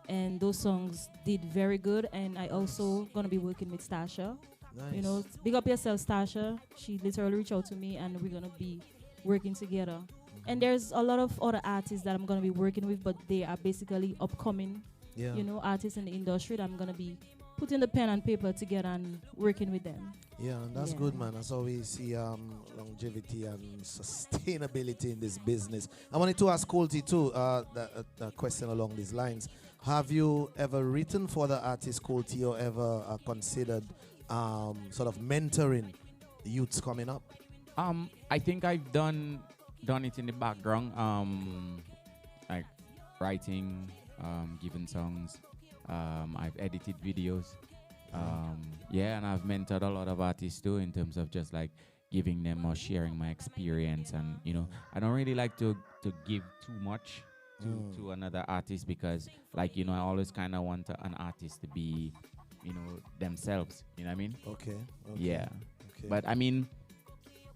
D: and those songs did very good. And I also gonna be working with Stasha.
C: Nice.
D: You know, big up yourself, Stasha. She literally reached out to me, and we're gonna be working together. And there's a lot of other artists that I'm gonna be working with, but they are basically upcoming,
C: Yeah.
D: you know, artists in the industry that I'm gonna be putting the pen and paper together and working with them.
C: Yeah, and that's
D: Yeah.
C: good, man. That's how we see longevity and sustainability in this business. I wanted to ask Colty too, a question along these lines. Have you ever written for the artist Colty, or ever considered sort of mentoring youths coming up?
E: I think I've done it in the background, like writing, giving songs. I've edited videos. And I've mentored a lot of artists too, in terms of just like giving them or sharing my experience. And you know, I don't really like to give too much to another artist, because like, you know, I always kind of want an artist to be, you know, themselves. You know what I mean?
C: Okay.
E: Yeah.
C: Okay.
E: But I mean,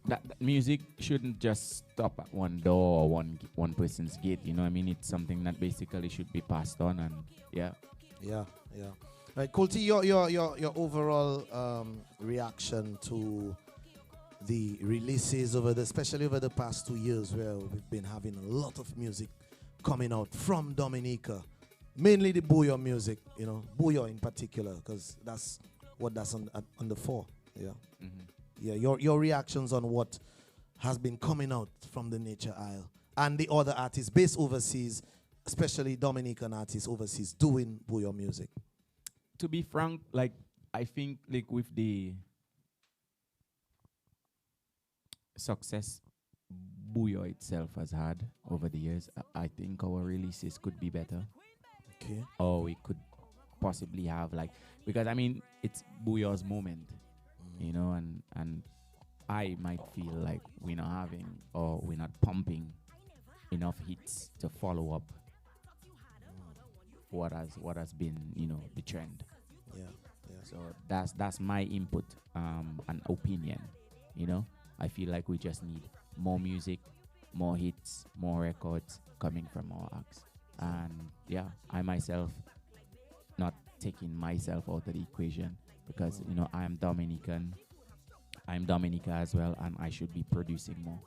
E: that music shouldn't just stop at one door or one person's gate. You know what I mean? It's something that basically should be passed on. And yeah.
C: Yeah. Right, Colty, your overall reaction to the releases especially over the past 2 years, where we've been having a lot of music coming out from Dominica, mainly the Bouyon music, you know, Bouyon in particular, because that's on the fore. Yeah.
E: Mm-hmm.
C: Yeah. Your reactions on what has been coming out from the Nature Isle and the other artists based overseas, especially Dominican artists overseas, doing Bouyon music.
E: To be frank, like, I think like with the success Bouyon itself has had over the years, I think our releases could be better.
C: Okay.
E: Or we could possibly have, like, because I mean, it's Bouillon's moment, you know, and I might feel like we're not having or we're not pumping enough hits to follow up what has been, the trend.
C: Yeah. Yeah.
E: So that's my input and opinion. I feel like we just need more music, more hits, more records coming from our acts. And yeah, I myself not taking myself out of the equation because I am Dominican. I'm Dominica as well, and I should be producing more.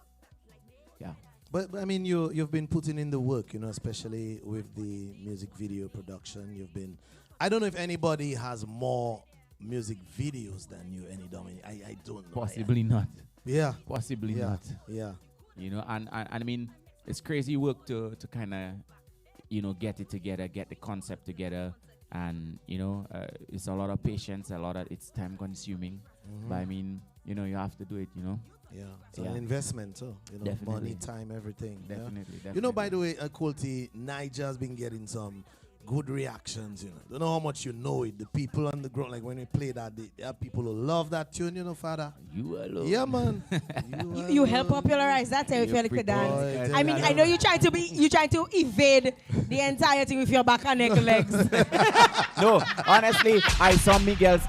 E: Yeah.
C: But I mean, you've been putting in the work, especially with the music video production. You've been. I don't know if anybody has more music videos than you, any Dominic. I don't know.
E: Possibly not.
C: Yeah.
E: Possibly
C: Yeah.
E: not.
C: Yeah.
E: And I mean, it's crazy work to kind of, get it together, get the concept together, and it's a lot of patience, it's time consuming. But I mean, you have to do it.
C: Yeah. It's
E: Yeah.
C: an investment too.
E: Definitely.
C: Money, time, everything. Yeah?
E: Definitely.
C: By the way, Colty, Niger's been getting some good reactions, Don't know how much you know it. The people on the ground, like when we play that, there are people who love that tune, Father.
E: You alone.
C: Yeah, man.
B: You help popularize that if you could dance. I mean, I know you trying to evade the entire thing with your back and neck legs.
E: No, honestly, I saw Miguel's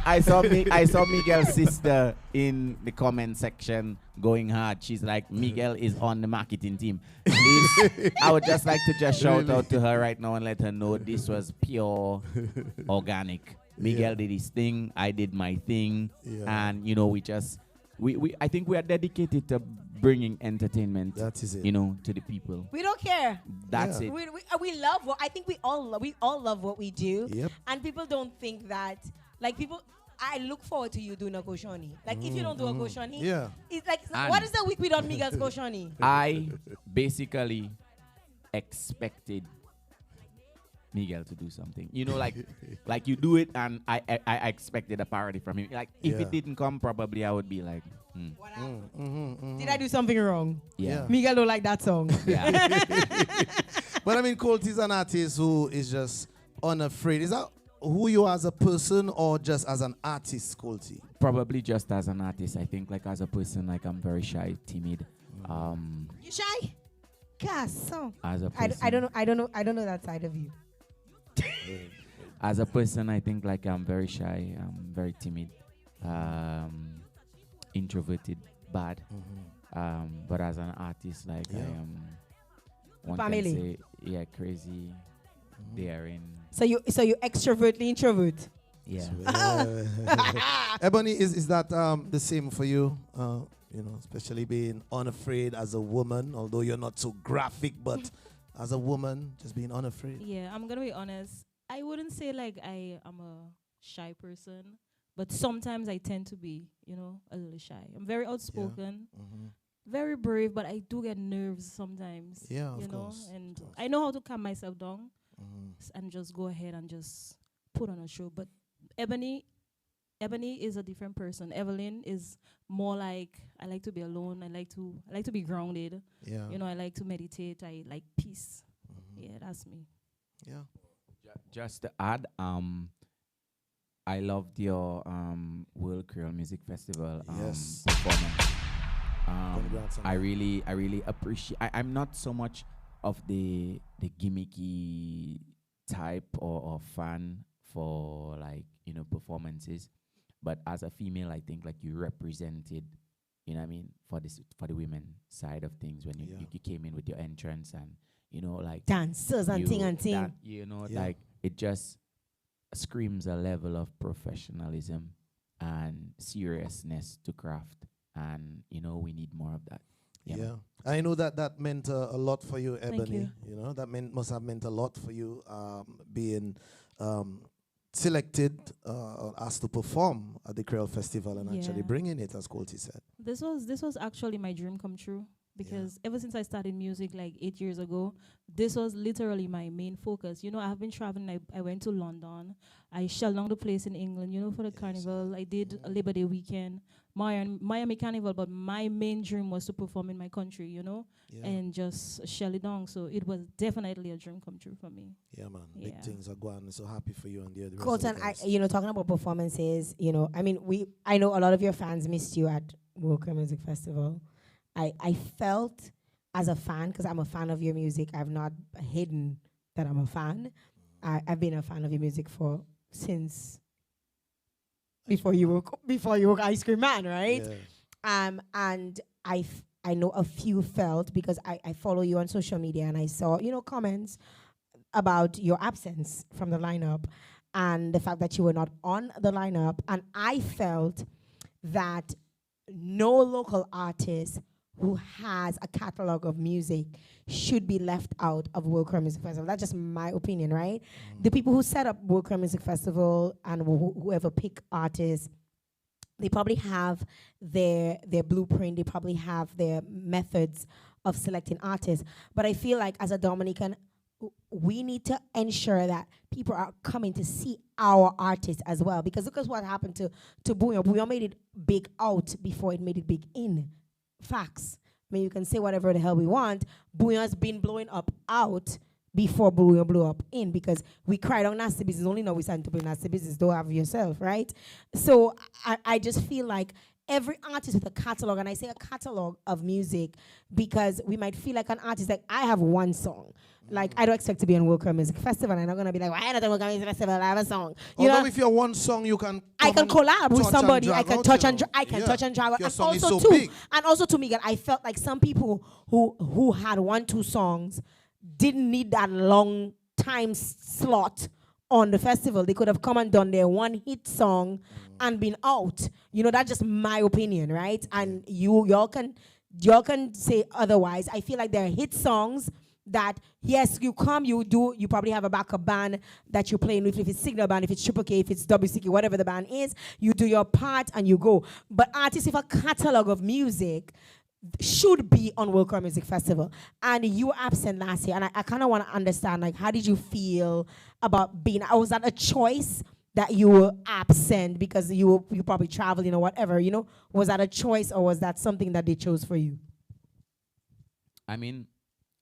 E: sister in the comment section going hard. She's like, Miguel is on the marketing team. Please, I would just like to shout out to her right now and let her know this was pure organic. Miguel did his thing, I did my thing, and we I think we are dedicated to bringing entertainment.
C: That is it.
E: To the people.
B: We don't care.
E: That's it.
B: We love I think we all love what we do.
C: Yep.
B: And people don't think that, like, people. I look forward to you doing a Koshoni. Like, if you don't do a Koshoni, it's like,
E: And
B: what is the week without Miguel's Koshoni?
E: I basically expected Miguel to do something. Like you do it, and I expected a parody from him. Like, if it didn't come, probably I would be like,
B: What happened? Did I do something wrong?
E: yeah.
B: Miguel don't like that song.
E: Yeah.
C: But I mean, Colty is an artist who is just unafraid. Is that who you are as a person or just as an artist, Colty?
E: Probably just as an artist. I think, like, as a person, like, I'm very shy, timid.
B: You shy? Gosh, so.
E: As a person,
B: I don't know that side of you.
E: as a person, I think, like, I'm very shy. I'm very timid, introverted, bad. But as an artist, like, I am. One
B: Family.
E: can say, yeah, crazy, daring.
B: So you extrovertly introvert.
E: Yeah.
C: Ebony, is that the same for you? Especially being unafraid as a woman, although you're not so graphic, but as a woman, just being unafraid.
D: Yeah, I'm gonna be honest. I wouldn't say like I am a shy person, but sometimes I tend to be, a little shy. I'm very outspoken, very brave, but I do get nerves sometimes.
C: Yeah,
D: you
C: of
D: know,
C: course.
D: and I know how to calm myself down and just go ahead and just put on a show. But Ebony is a different person. Evelyn is more like, I like to be alone. I like to be grounded.
C: Yeah.
D: I like to meditate. I like peace. Yeah, that's me.
C: Yeah.
E: Just to add, I loved your World Creole Music Festival
C: Yes.
E: performance.
C: Congrats on
E: I
C: that.
E: really appreciate. I'm not so much of the gimmicky type or fan for, like, performances, but as a female, I think, like, you represented, what I mean, for the women side of things when you came in with your entrance and like
B: Dancers and ting and ting.
E: that,
C: Yeah.
E: like, it just screams a level of professionalism and seriousness to craft, and we need more of that.
C: Yeah. I know that meant a lot for you,
D: Thank
C: Ebony.
D: you.
C: That must have meant a lot for you, being selected or asked to perform at the Creole Festival and actually
D: Yeah.
C: bringing it, as Colty said.
D: This was actually my dream come true, because ever since I started music like 8 years ago, this was literally my main focus. I have been traveling. I went to London. I shelled down the place in England, for the carnival. I did a Labor Day weekend, Miami Carnival, but my main dream was to perform in my country,
C: Yeah.
D: and just shell it down. So it was definitely a dream come true for me.
C: Yeah, man. Big
D: Yeah.
C: things are going. So happy for you and the rest
B: Colton,
C: of the guys.
B: talking about performances, I mean, I know a lot of your fans missed you at World Cup Music Festival. I felt as a fan, because I'm a fan of your music, I've not hidden that I'm a fan. I've been a fan of your music for since before you were Ice Cream Man, right?
C: Yeah.
B: And I know a few felt, because I follow you on social media, and I saw, comments about your absence from the lineup and the fact that you were not on the lineup. And I felt that no local artist who has a catalog of music should be left out of World Crown Music Festival. That's just my opinion, right? The people who set up World Crown Music Festival and whoever pick artists, they probably have their blueprint, they probably have their methods of selecting artists. But I feel like as a Dominican, we need to ensure that people are coming to see our artists as well. Because look at what happened to Bouillon. Bouillon made it big out before it made it big in. Facts. I mean, you can say whatever the hell we want. Bouillon's been blowing up out before Bouillon blew up in, because we cried on nasty business. Only now we starting to play nasty business. Don't have yourself, right? So I just feel like every artist with a catalog, and I say a catalog of music because we might feel like an artist, like I have one song. Like, I don't expect to be on World Cup Music Festival, and I'm not going to be like, why not on World Cup Music Festival? I have a song.
C: Although if you're one song, you can
B: I can collab with somebody. I can touch and I can touch and drag out.
C: Your
B: And
C: song is
B: also
C: so
B: too,
C: big.
B: and also to Miguel, I felt like some people who had 1-2 songs didn't need that long time slot on the festival. They could have come and done their one hit song and been out. That's just my opinion, right? And y'all can say otherwise. I feel like there are hit songs that, yes, you probably have a backup band that you're playing with. If it's Signal Band, if it's Triple K, if it's WCK, whatever the band is, you do your part and you go. But artists with a catalog of music should be on World Cup Music Festival. And you were absent last year, and I kind of want to understand, like, how did you feel about being, was that a choice that you were absent because you probably traveling or whatever, Was that a choice, or was that something that they chose for you?
E: I mean,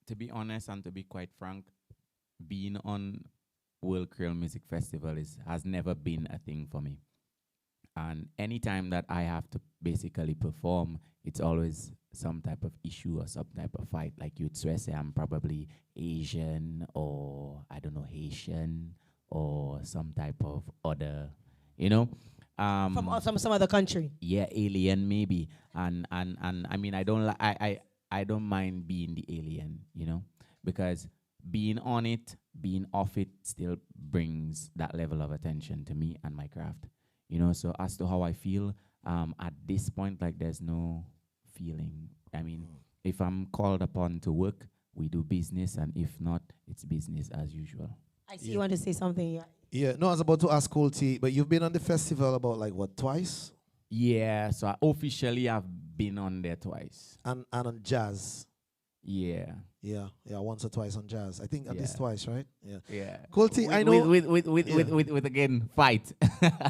E: to be honest and to be quite frank, being on World Creole Music Festival has never been a thing for me. And anytime that I have to basically perform, it's always some type of issue or some type of fight. Like you'd say I'm probably Asian, or I don't know, Haitian, or some type of other,
B: From some other country.
E: yeah, alien maybe. And I mean, I don't mind being the alien, because being on it, being off it still brings that level of attention to me and my craft, So as to how I feel, at this point, like, there's no feeling. I mean, if I'm called upon to work, we do business, and if not, it's business as usual.
B: I see you want to say something.
C: Yeah, no, I was about to ask Colty, but you've been on the festival about, like, what, twice?
E: Yeah, so I've been on there twice.
C: And on jazz.
E: Yeah.
C: Yeah, once or twice on jazz. I think at least twice, right? Yeah.
E: Yeah.
C: Colty, I know.
E: With again, fight.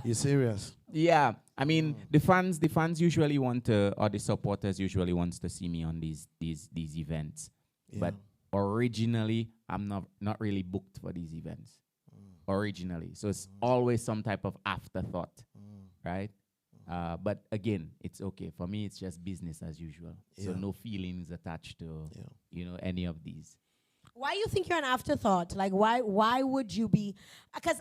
C: You serious?
E: Yeah. I mean, the fans usually want to, or the supporters usually wants to see me on these events.
C: Yeah.
E: But originally, I'm not really booked for these events. Originally. So it's always some type of afterthought. Right? But again, it's okay. For me, it's just business as usual. So no feelings attached to, any of these.
B: Why do you think you're an afterthought? Like, why would you be? Because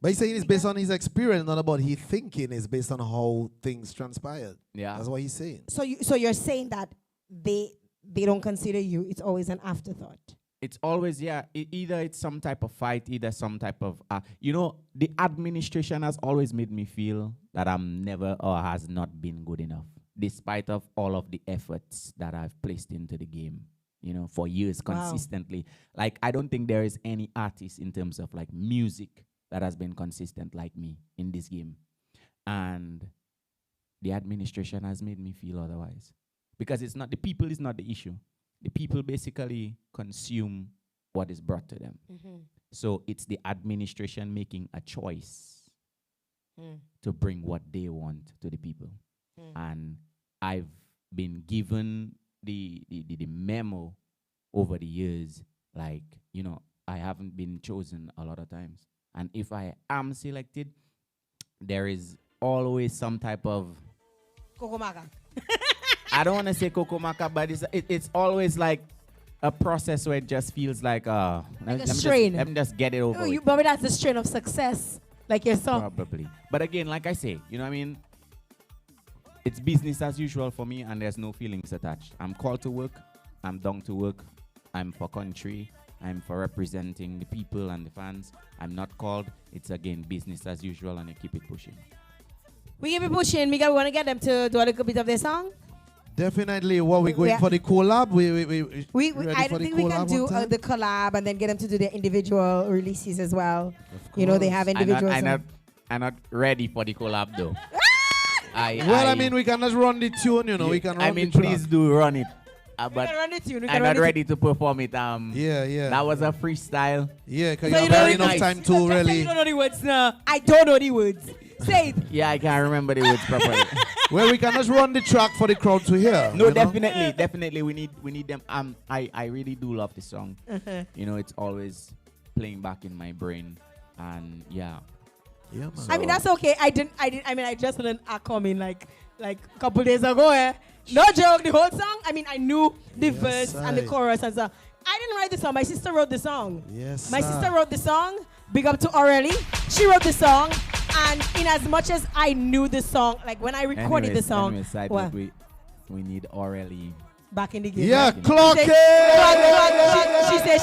C: But he's saying it's based on his experience, not about his thinking. It's based on how things transpired.
E: Yeah.
C: That's what he's saying.
B: So you're saying that they don't consider you. It's always an afterthought.
E: It's always, either it's some type of fight, either some type of, the administration has always made me feel that I'm never or has not been good enough, despite of all of the efforts that I've placed into the game, for years consistently. Like, I don't think there is any artist in terms of, like, music that has been consistent like me in this game. And the administration has made me feel otherwise. Because the people is not the issue. The people basically consume what is brought to them. So it's the administration making a choice to bring what they want to the people. And I've been given the memo over the years, like, I haven't been chosen a lot of times. And if I am selected, there is always some type of... I don't want to say Coco Maca, but it's always like a process where it just feels like
B: a strain.
E: Let me just get it over.
B: Oh, but that's the strain of success, like your song.
E: Probably. But again, like I say, you know what I mean? It's business as usual for me, and there's no feelings attached. I'm called to work. I'm down to work. I'm for country. I'm for representing the people and the fans. I'm not called. It's again business as usual, and I keep it pushing.
B: We keep it pushing. Miguel, we want to get them to do a little bit of their song.
C: Definitely. What we going for the collab?
B: I don't think we can do the collab and then get them to do their individual releases as well. You know, they have individual.
E: I'm not ready for the collab though.
C: I mean, we can just run the tune. You know, we can.
E: Please do run it.
B: But
E: I'm not ready to perform it.
C: Yeah.
E: That was a freestyle.
C: Yeah, because you have enough time to really.
B: You don't know the words now. I don't know the words. Say it.
E: Yeah, I can't remember the words properly.
C: Well, we can just run the track for the crowd to hear.
E: No, definitely. We need them. I really do love the song. You know, it's always playing back in my brain, and yeah.
C: Yeah, man.
B: I mean, that's okay. I just learned Aquaman like a couple days ago. No joke, the whole song. I mean, I knew the verse and the chorus and stuff. I didn't write the song. My sister wrote the song.
C: Yes.
B: My sister wrote the song. Big up to Aurelie. She wrote the song. And in as much as I knew the song, like when I recorded the song,
E: we need Aurelie
B: back in the game.
C: Yeah, clock it.
B: She said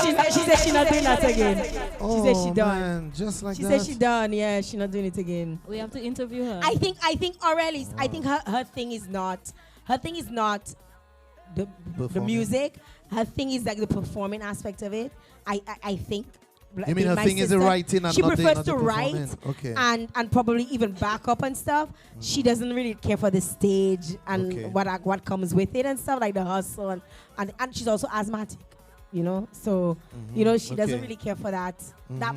B: she's not doing that again. She said she done.
C: Man, just like
B: she
C: that.
B: said she done. Yeah, she's not doing it again.
D: We have to interview her.
B: I think Aurelie's. I think her thing is not. Her thing is not the music. Her thing is like the performing aspect of it. I think.
C: You mean her thing is the writing and
B: she prefers to
C: write
B: and probably even back up and stuff. She doesn't really care for the stage and what comes with it and stuff, like the hustle and she's also asthmatic, you know. So you know, she doesn't really care for that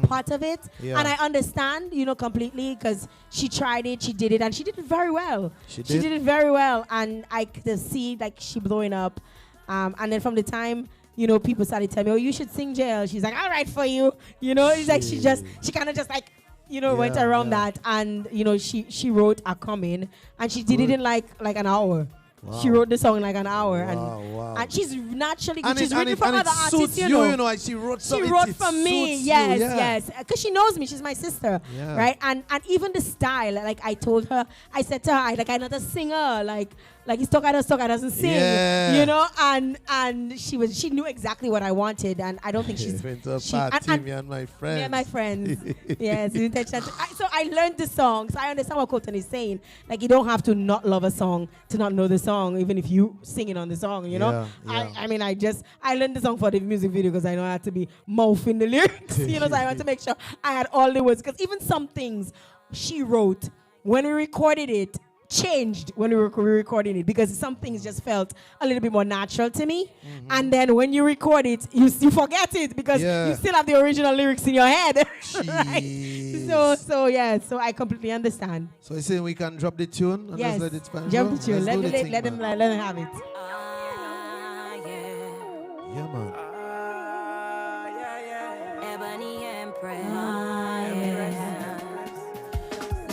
B: part of it. Yeah. And I understand, you know, completely, because she tried it, she did it, and she did it very well. She did it very well, and I could see like she blowing up. And then from the time, you know, people started telling me, oh, you should sing Jael. She's like, all right for you. You know, it's like she kind of just like, you know, went around that. And, you know, she wrote a comment and she did it in like an hour. Wow. She wrote the song in like an hour. And she's naturally good. She's written from other artists, you know.
C: She wrote
B: for me, yes. Because she knows me. She's my sister, right? And even the style, like I told her, I said to her, I'm not a singer, like he's talk, I doesn't sing, you know. And she knew exactly what I wanted, and I don't think she's.
C: Went to a party, me and my friends.
B: Yeah, my friends. Yes, so I learned the song, so I understand what Colton is saying. Like, you don't have to not love a song to not know the song, even if you sing it on the song, you know. I mean, I learned the song for the music video because I know I had to be mouthing the lyrics, you know. So I want to make sure I had all the words, because even some things she wrote when we recorded it changed when we were recording it, because some things just felt a little bit more natural to me. And then when you record it, you forget it because you still have the original lyrics in your head. Right? So I completely understand.
C: So you saying we can drop the tune and just let it span?
B: Drop the tune. Let them have it.
C: Yeah, man.
A: Ebony Empress.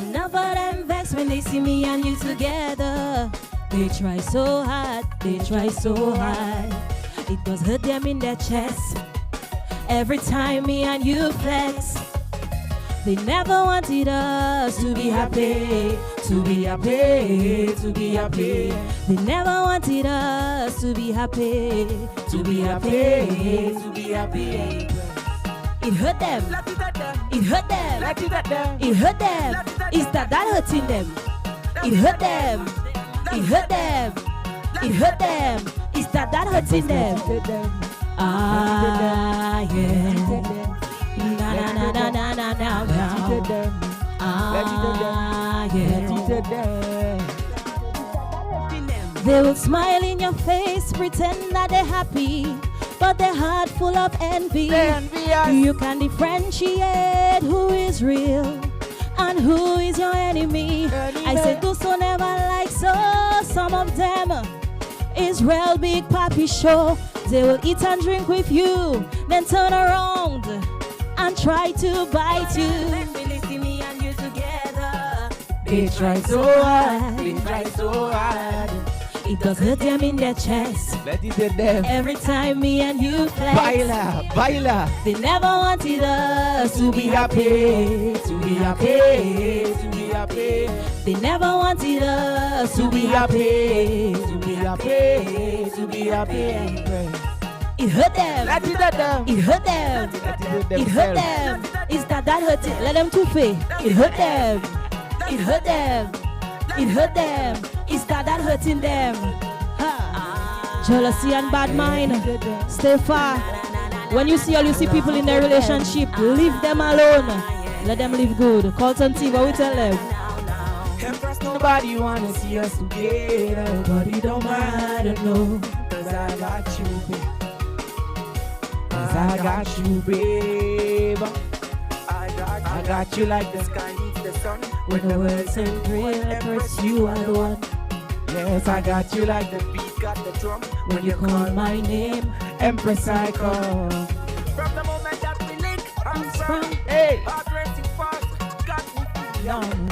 D: Enough of them vex when they see me and you together. They try so hard, it does hurt them in their chest. Every time me and you flex, they never wanted us to be happy, to be happy, to be happy. They never wanted us to be happy, to be happy, to be happy. It hurt them. It hurt them. It hurt them. Is that hurting them? It hurt them. It hurt them. It hurt them. Is that hurting them? Ah, yeah. Na na na na na na na. Ah, yeah. They will smile in your face, pretend that they're happy, but their heart full of envy. You can differentiate who is real and who is your enemy. I said those who never like so. Some of them is real big papi show. They will eat and drink with you, then turn around and try to bite you.
A: When they see me and you together,
D: They try so hard. It does hurt them in their chest.
E: Let it hit them.
D: Every time me and you flex.
E: Baila, baila.
D: They never wanted us to be happy, to be happy, to be happy. They never wanted us to be happy, to be happy, to be happy. It hurt them.
E: Let it hit them.
D: It hurt them.
E: Let it hit
D: It hurt them. Is that hurting? Let them to pay. It hurt them. It hurt them. It hurt them. Is that hurting them? Ha. Jealousy and bad mind. Stay far. When you see people in their relationship, leave them alone. Let them live good. Colton T, what we tell them?
E: Empress, nobody wanna see us together, but it don't matter, no. Cause I got you, babe. Cause I got you, babe. I got you like the sky needs the sun.
D: When the words ain't real, Empress, you are the one.
E: Yes, I got you like the beat got the drum.
D: When you call my name,
E: Empress, I call.
A: From the moment that we link, I'm
D: from
E: Hey,
A: heart racing fast, got me
D: numb.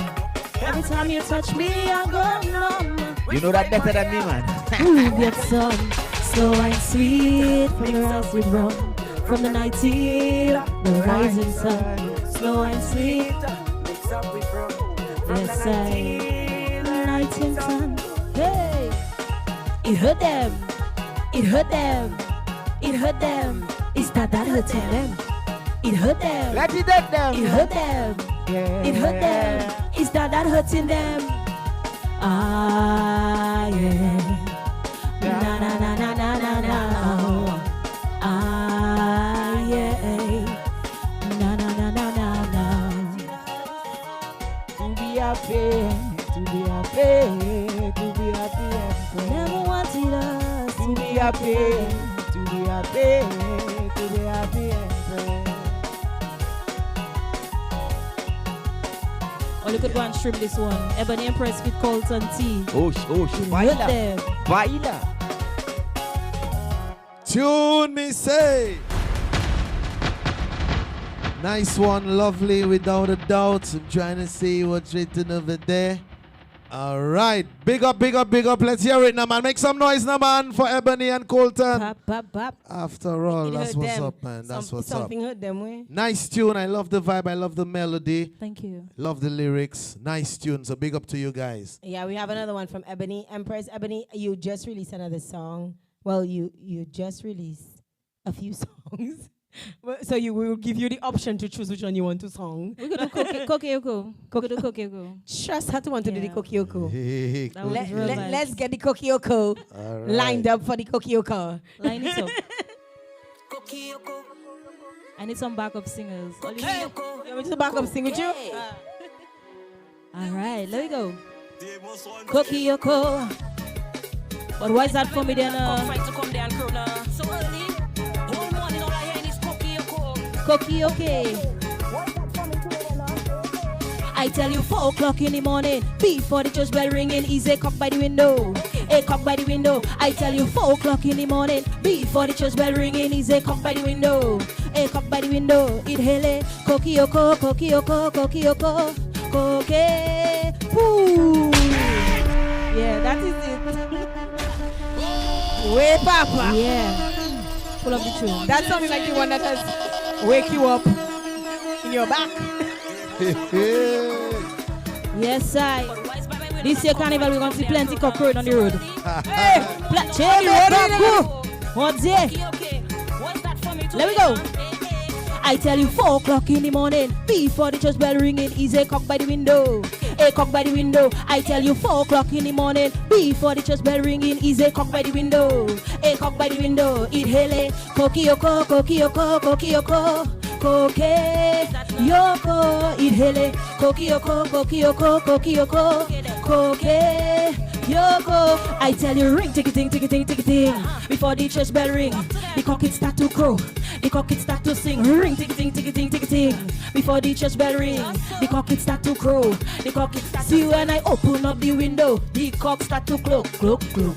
D: Every time you touch me, I go numb.
E: you know that better than me, man.
D: Ooh, get some slow and sweet from the rise with rum. From the night till the rising sun. Slow and sweet,
A: mix up with rum.
D: yes I. The rising sun. Hey, it hurt them. It hurt them. It hurt them. Is that hurting them? It hurt them.
E: Let it hit them.
D: It hurt them.
E: Yeah.
D: It hurt them. Is that hurting them? Ah, yeah. Na na na na na na na. Ah, yeah. Na na na na na na.
E: To be happy, to be happy, to be happy, Empress.
D: Never wanted us
E: To be happy, to be happy, to be happy, Empress.
D: Or you could go and strip this one. Ebony Empress with Colton T.
E: Oh,
D: Hurt
E: baila,
D: them.
E: baila.
C: Tune me say. Nice one, lovely, without a doubt. I'm trying to see what's written over there. All right, big up, big up, big up. Let's hear it now, man. Make some noise now, man, for Ebony and Colton.
B: Pop, pop, pop.
C: After all,
B: It
C: that's
B: hurt
C: what's
B: them.
C: up, man. That's what's up.
B: Something hurt them, way.
C: Nice tune. I love the vibe. I love the melody.
D: Thank you.
C: Love the lyrics. Nice tune. So big up to you guys.
B: Yeah, we have another one from Ebony Empress. Ebony, you just released another song. Well, you just released a few songs. So we will give you the option to choose which one you want to song.
D: We're going to do Kokioko. We're going to do Kokioko.
B: Trust her to want to do the
D: Yeah.
B: Kokioko.
C: Hey,
D: That was real nice.
B: Let's get the Kokioko
C: all right.
B: lined up for the Kokioko.
D: Line it up.
A: Kokioko,
D: I need some backup singers.
B: You want me to back up sing with you?
D: All right, let me go. Kokioko. But why is that for me then?
A: fight to come down, Corona. So early, whole morning all I hear is Kokioko.
D: Kokioko. I tell you 4 o'clock in the morning, before the church bell ringing, is a cock by the window. A cock by the window. I tell you 4 o'clock in the morning, before the church bell ringing, is a cock by the window. A cock by the window. It hele Kokioko, Kokioko, Kokioko, Koke. Ooh. Yeah, that is it.
B: Way Papa.
D: Yeah. Pull up the tune.
B: That sounds like the one that has wake you up in your back.
D: Yes, I. This year carnival we're going to see plenty cockroach on the road.
B: Hey,
D: What's it? Let me go. I tell you 4 o'clock in the morning, before the church bell ringing, is a cock by the window. A cock by the window. I tell you 4 o'clock in the morning, before the church bell ringing, is a cock by the window. A cock by the window. It hele Kokioko, Kokioko, Kokioko. Koke, Yoko, it hele Kokioko, Kokioko, Kokioko, Koke, Yoko. I tell you, ring, tick ting, tick ting, tick ting. Before the church bell ring, the cock it start to crow, the cock it start to sing. Ring, tick ting, tick ting, tick ting. Before the church bell ring, the cock it start to crow, the cock it start. See when I open up the window, the cock start to cluck, cluck, cluck,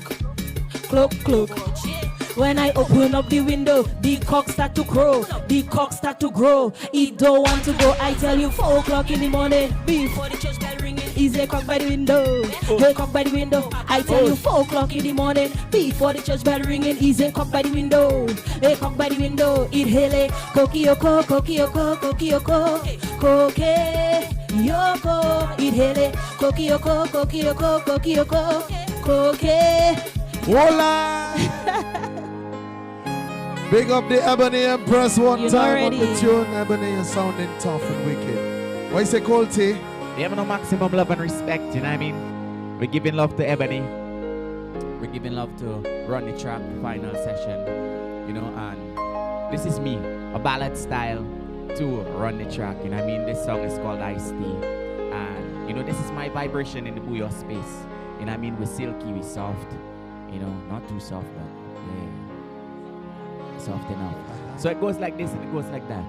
D: cluck, cluck. When I open up the window, the cock start to crow, the cock start to grow. It don't want to go. I tell you 4 o'clock in the morning, before the church bell ringing. easy come by the window. Hey, come by the window. I tell you 4 o'clock in the morning, before the church bell ringing, easy come by the window. Hey, come by the window. It hele, kokioko, kokioko, kokioko, koke, yoko. It hele, kokioko, kokioko, kokioko, koke.
C: Hola! Big up the Ebony Empress one
D: You
C: time
D: already.
C: on the tune. Ebony is sounding tough and wicked. What you say, Colty?
E: We have no maximum love and respect, you know what I mean? We're giving love to Ebony. We're giving love to Run the Track final session, you know, and this is me, a ballad style to Run the Track, you know what I mean? This song is called Ice Tea, and you know, this is my vibration in the booyah space, you know what I mean? We're silky, we're soft, you know, not too soft, but yeah, soft enough. So it goes like this and it goes like that.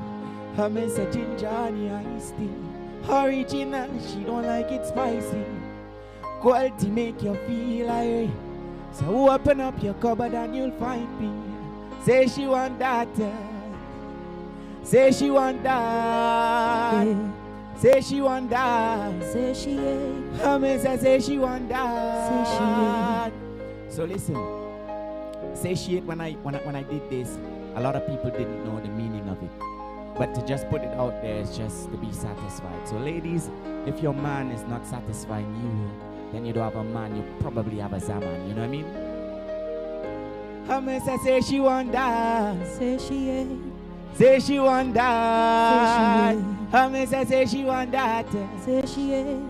E: Her miss a ginger and iced tea. Original, she don't like it spicy. Quality make you feel like. So open up your cupboard and you'll find me. Say she want that. Say she want that. Say she want that.
D: Say she ain't.
E: Her miss say she want that.
D: Say she ain't.
E: So listen. Say she ain't when I did this, a lot of people didn't know the meaning of it. But to just put it out there is just to be satisfied. So ladies, if your man is not satisfying you, then you don't have a man, you probably have a zaman, you know what I mean? Her miss say she want that.
D: Say she ain't.
E: Say she want that.
D: Say she ain't.
E: Her miss say she want that.
D: Say she ain't.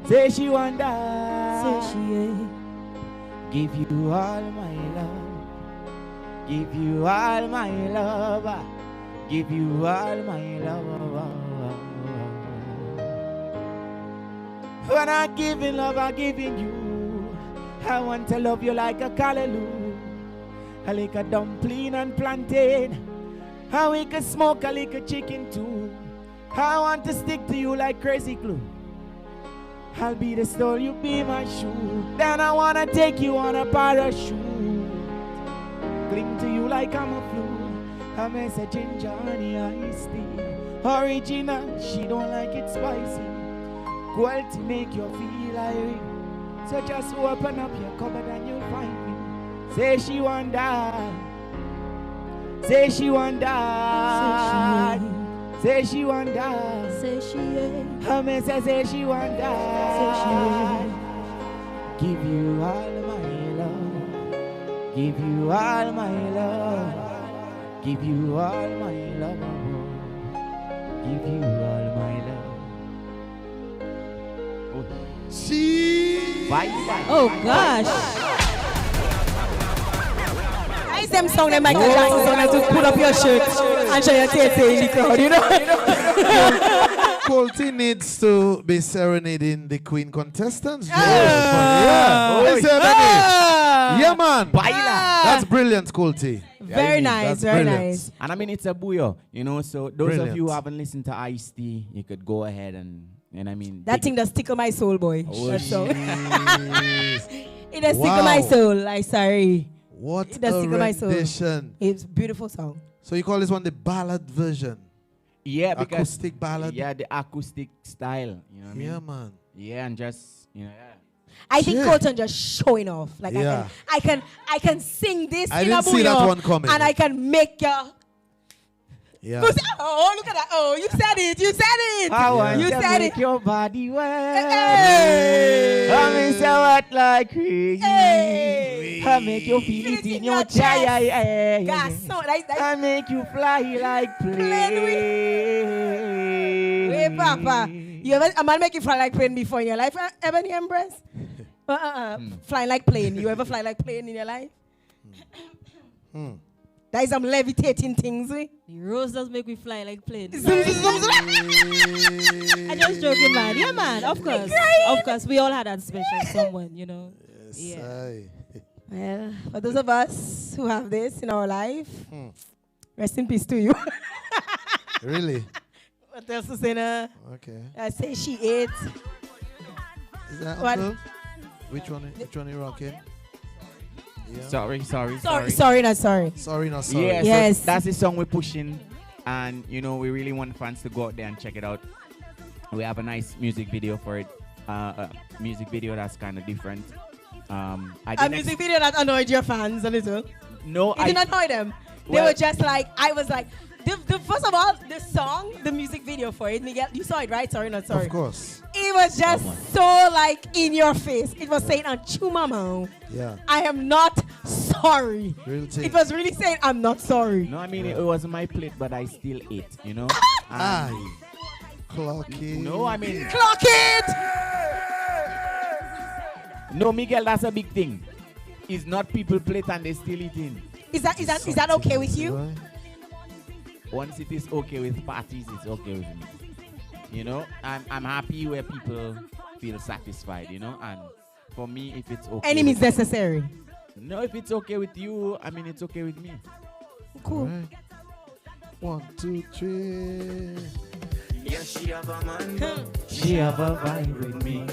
E: Say she want that.
D: Say she ain't.
E: Give you all my love. Give you all my love. Give you all my love. When I'm giving love, I'm giving you. I want to love you like a callaloo. I like a dumpling and plantain. How we can smoke a little chicken too. I want to stick to you like crazy glue. I'll be the stone, you be my shoe. Then I wanna take you on a parachute. Cling to you like I'm a flu. I miss a ginger honey iced tea. Original, she don't like it spicy. Quality make you feel like. So just open up your cupboard and you'll find me. Say she want that. Say she want that. Say she want that.
D: Say she ain't.
E: I miss say she want that.
D: Say she ain't.
E: Give you all my love. Give you all my love. Give you all my love. Give you all my love. Oh.
C: She.
E: Bye.
D: Oh gosh.
B: I them song them Michael Jackson song and to put up your shirt and show your tete in the crowd, you know?
C: Colty needs to be serenading the Queen contestants.
B: Ah.
C: Listen, yeah, man.
E: Baila.
C: That's brilliant, Colty.
B: Very nice,
C: That's
B: very
C: brilliant.
B: nice.
E: And I mean, it's a booyah, you know. So those
C: Brilliant.
E: of you who haven't listened to Ice T, you could go ahead and I mean,
B: That thing does tickle my soul, boy.
E: Oh,
B: That song.
C: Jeez.
B: It does tickle
C: Wow.
B: my soul. I'm sorry.
C: What
B: It does
C: a
B: tickle my soul.
C: rendition.
B: It's a beautiful song.
C: So you call this one the ballad version?
E: yeah, because
C: Acoustic ballad?
E: yeah, the acoustic style, you know what I mean?
C: Yeah, man.
E: Yeah, and just yeah.
B: I think
C: Shit.
B: Colton just showing off. Like
C: Yeah.
B: I can sing this
C: I
B: in
C: didn't
B: a
C: see that
B: booyah,
C: one coming.
B: and I can make your.
C: Yeah.
B: Oh, look at that! Oh, you said it! You said it!
E: I want
B: You
E: to
B: said
E: make
B: it!
E: your body wet.
B: Hey!
E: I mean, so what like crazy.
B: Hey!
E: I make you feel it in your chest.
B: God, so
E: I make you fly like plane.
B: Hey, Papa, you ever a man make you fly like plane before in your life, Ebony Empress? Flying like plane. You ever fly like plane in your life? That is some levitating things, we.
D: The rose does make me fly like plane.
B: Zoom, zoom, zoom, zoom.
D: I just joking, man. Yeah, man. Of course. Of course. We all had that special someone, you know.
C: Yes,
D: Yeah.
C: aye.
B: Well, for those of us who have this in our life, rest in peace to you.
C: Really?
B: What else to say now?
C: Okay.
B: I say she ate.
C: Is that
B: What?
C: Uncle? Which one are you rocking? Yeah.
E: Sorry.
B: Sorry, not sorry.
C: Sorry, not sorry.
E: Yeah,
B: Yes.
E: so that's the song we're pushing, and you know we really want fans to go out there and check it out. We have a nice music video for it. music video that's kind of different. I
B: A
E: didn't
B: music video that annoyed your fans a little.
E: no,
B: It did not annoy them. They
E: Well-
B: were just like, I was like, the first of all, the song, the music video for it, Miguel, you saw it, right? Sorry, not sorry.
C: Of course.
B: It was just so like in your face. It was saying, Chumamo,
C: Yeah.
B: I am not sorry.
C: Real thing.
B: It was really saying, I'm not sorry.
E: No, I mean it wasn't my plate, but I still ate. You know.
C: Aye. Clock it.
E: No, I mean
B: Clock it!
E: no, Miguel. That's a big thing. It's not people plate and they still eating.
B: Is that okay with you?
C: Right?
E: Once it is okay with parties, it's okay with me. You know, I'm happy where people feel satisfied. You know, and for me, if it's okay.
B: Any means necessary.
E: No, if it's okay with you, I mean it's okay with me.
B: Cool.
C: Right. 1, 2, 3.
F: Yeah, she have a man.
E: She have a vibe with me.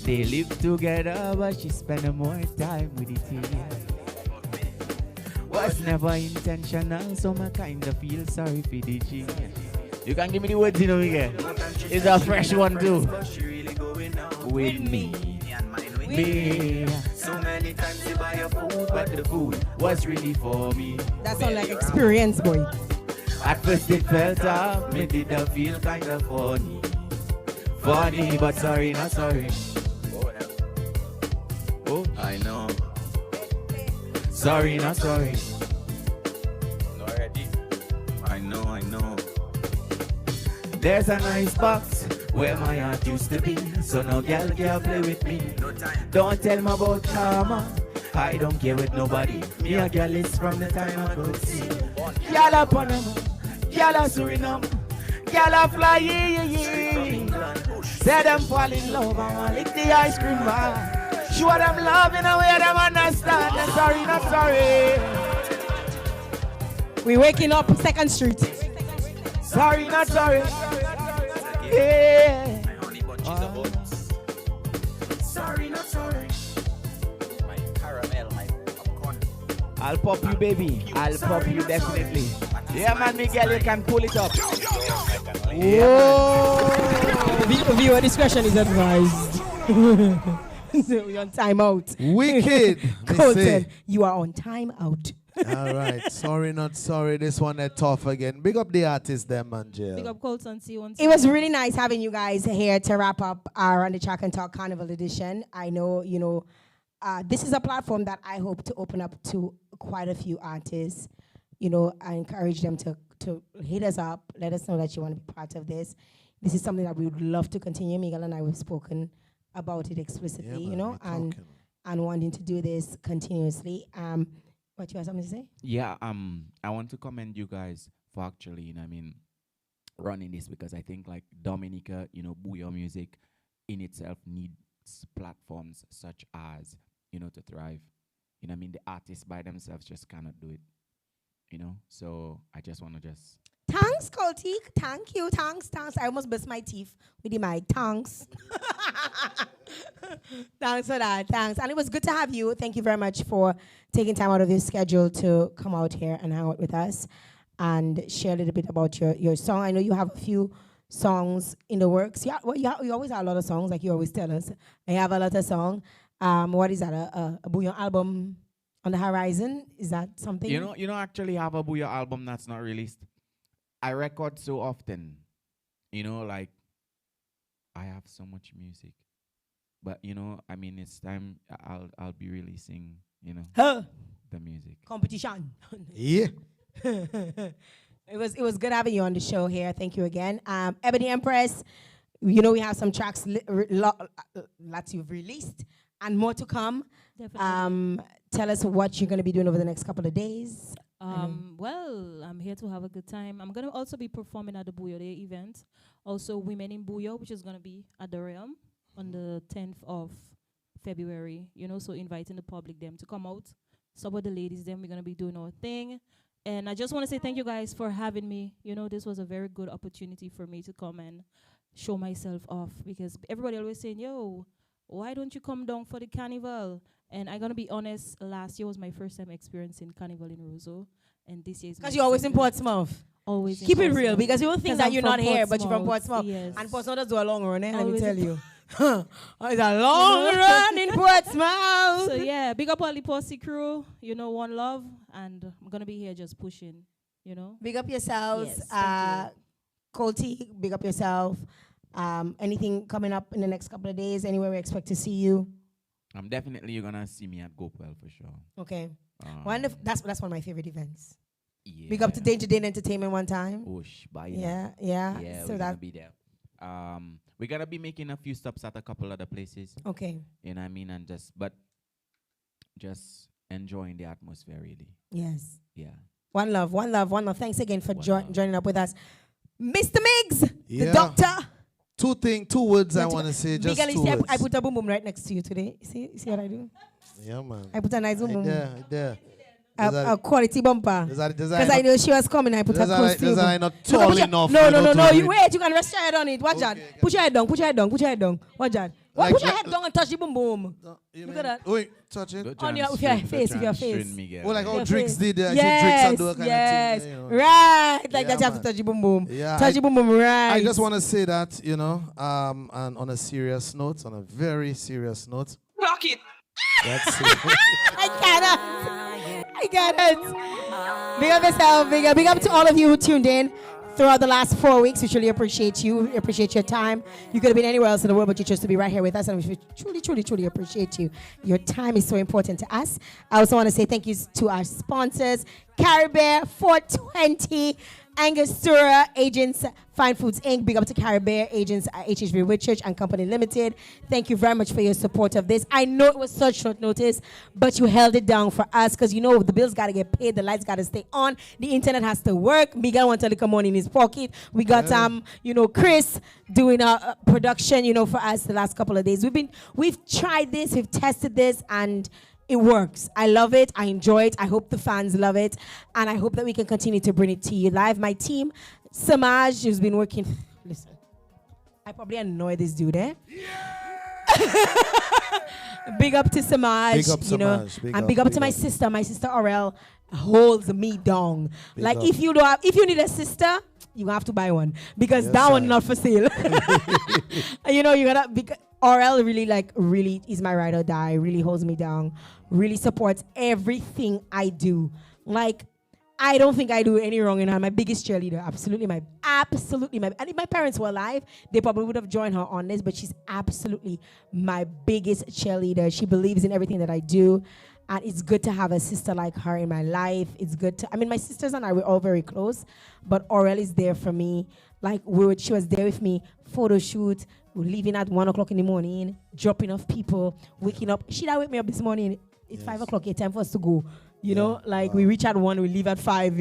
E: They live together, but she spend more time with it. Was never intentional, so I kinda feel sorry for the G. You can give me the words, you know, Miguel. It's a fresh one too.
F: But she really going out
E: With me.
F: and mine with
E: Me.
F: So many times they buy a food,
E: But the food was really for me.
B: That sounds like experience, boy.
E: At first it felt off, made it feel kinda funny. Funny, but sorry, not sorry. Oh,
F: I know.
E: sorry, not sorry.
F: Already. I know.
E: There's a nice box where my heart used to be, so no girl can play with me.
F: No time.
E: Don't tell me about karma. I don't care with nobody. Me a girl is from the time I could see. Girl a Panama, girl a Suriname, girl a fly, yeah. Say them fall in love, I want lick the ice cream bar. Show them love in a way them understand. And sorry, not sorry.
B: We waking up 2nd Street.
E: Sorry, not sorry. Yeah.
F: My honey bunches of oats.
E: Sorry, not sorry.
F: My caramel, my popcorn.
E: I'll pop you, baby. I'll pop you definitely. Yeah, man, Miguel, you can pull it up.
B: Whoa! Viewer discretion is advised. We're on timeout.
C: Wicked.
B: Colton, you are on timeout.
C: All right. Sorry, not sorry. This one that tough again. Big up the artist, them, man, Jael.
D: Big up Colton, see you on
B: It was really nice having you guys here to wrap up our On the Track and Talk Carnival edition. I know, this is a platform that I hope to open up to quite a few artists. I encourage them to hit us up, let us know that you want to be part of this. This is something that we would love to continue. Miguel and I have spoken about it explicitly,
C: Yeah, man, we
B: and
C: talking.
B: wanting to do this continuously. What, you have something to say?
E: Yeah, I want to commend you guys for actually, running this, because I think like Dominica, Booyah music in itself needs platforms such as, to thrive. The artists by themselves just cannot do it. So I just want to just
B: Thanks, Colty. Thank you. Thanks. I almost burst my teeth with the mic. Thanks. Thanks for that. Thanks. And it was good to have you. Thank you very much for taking time out of your schedule to come out here and hang out with us and share a little bit about your song. I know you have a few songs in the works. Yeah, well, you always have a lot of songs, like you always tell us. I have a lot of songs. What is that? A Bouillon album on the horizon? Is that something?
E: you don't actually have a Booyah album that's not released. I record so often, like I have so much music, but it's time I'll be releasing,
B: Huh.
E: the music.
B: Competition.
C: Yeah.
B: It was good having you on the show here. Thank you again. Ebony Empress, we have some tracks lots you've released and more to come.
D: Definitely.
B: Tell us what you're going to be doing over the next couple of days.
D: Well, I'm here to have a good time. I'm going to also be performing at the Booyah Day event. Also, Women in Booyah, which is going to be at the Realm on the 10th of February. So inviting the public them to come out. Some of the ladies them, we're going to be doing our thing. And I just want to say thank you guys for having me. This was a very good opportunity for me to come and show myself off, because everybody always saying, yo, why don't you come down for the carnival? And I'm going to be honest, last year was my first time experiencing carnival in Roseau. And this year is
B: Because you're always in
D: second.
B: Portsmouth.
D: Always.
B: Keep it
D: in
B: real, because you will think
D: 'Cause
B: that
D: I'm
B: you're
D: from
B: not here, but you're from
D: Portsmouth,
B: Portsmouth.
D: yes.
B: And Portsmouth does do a long run, eh? Let me
D: Always.
B: tell you. It's a long run in Portsmouth.
D: So yeah, big up all the Posse crew. One love, and I'm gonna be here just pushing.
B: Big up yourselves.
D: Yes, thank
B: Colty, big up yourself. Anything coming up in the next couple of days? Anywhere we expect to see you?
E: Definitely you're gonna see me at Gopewell for sure.
B: Okay.
E: Um,
B: That's one of my favorite events.
E: yeah.
B: Big up to Danger Dane Entertainment one time.
E: Bye.
B: Yeah.
E: Yeah,
B: So
E: we're gonna
B: that
E: be there. We're gonna be making a few stops at a couple other places.
B: okay.
E: You know what I mean? And just enjoying the atmosphere really.
B: Yes.
E: Yeah.
B: One love. Thanks again for
E: One love.
B: joining up with us. Mr. Miggs, the
C: Yeah.
B: doctor.
C: Two words I want to say. Just
B: Miguel, you
C: two
B: see,
C: words.
B: I put a boom boom right next to you today. You see what I do?
C: Yeah, man.
B: I put a nice boom boom.
C: There.
B: A quality bumper.
C: Does
B: Because I knew she was coming, I put her close to you.
C: Does I not
B: No,
C: tall
B: put your-
C: enough?
B: No,
C: you know, to
B: You
C: read?
B: wait, you can rest your head on it. Watch that.
C: Okay,
B: Put your head down. Watch that.
C: Like-
B: Put your head down and touch the boom boom.
C: You
B: Look
C: mean-
B: at that.
C: Wait, touch it.
B: On your- with your face, with your face.
C: Oh, like how
B: Your
C: drinks
B: face.
C: did. I see drinks
B: Yes,
C: and do a kind
B: yes.
C: of thing.
B: Right. Like
C: Yeah,
B: that, you have to
C: man.
B: touch the boom boom.
C: Yeah,
B: Touch the boom boom, right.
C: I just want to say that, and on a serious note, on a very serious note.
F: Rock it.
C: That's it.
B: I got it. Big up yourself, big up to all of you who tuned in throughout the last 4 weeks. We truly appreciate you. We appreciate your time. You could have been anywhere else in the world, but you chose to be right here with us, and we truly appreciate you. Your time is so important to us. I also want to say thank you to our sponsors, Caribbean 420, Angostura Agents, Fine Foods Inc. Big up to Caribbean Agents, HHV Whitchurch and Company Limited. Thank you very much for your support of this. I know it was such short notice, but you held it down for us because the bills got to get paid, the lights got to stay on, the internet has to work. Miguel wants to come on in his pocket. We got Chris doing our production, for us the last couple of days. We've tried this, we've tested this, and it works. I love it. I enjoy it. I hope the fans love it. And I hope that we can continue to bring it to you live. My team, Samaj, who's been working. Listen, I probably annoy this dude, eh? Big up to Samaj.
C: Big up Samaj.
B: And big up to my sister. My sister Aurel holds me down.
C: Big
B: like
C: up.
B: if you need a sister, you have to buy one. Because
C: Yes,
B: that one
C: sir.
B: not for sale. You gotta Aurel really is my ride or die, really holds me down, really supports everything I do. Like, I don't think I do any wrong in her. My biggest cheerleader, absolutely. And if my parents were alive, they probably would have joined her on this, but she's absolutely my biggest cheerleader. She believes in everything that I do. And it's good to have a sister like her in my life. It's good to, my sisters and I were all very close, but Aurel is there for me. Like, she was there with me, photo shoot, we're leaving at 1 o'clock in the morning, dropping off people, waking up. She did wake me up this morning. It's 5 o'clock, it's time for us to go. We reach at 1, we leave at 5,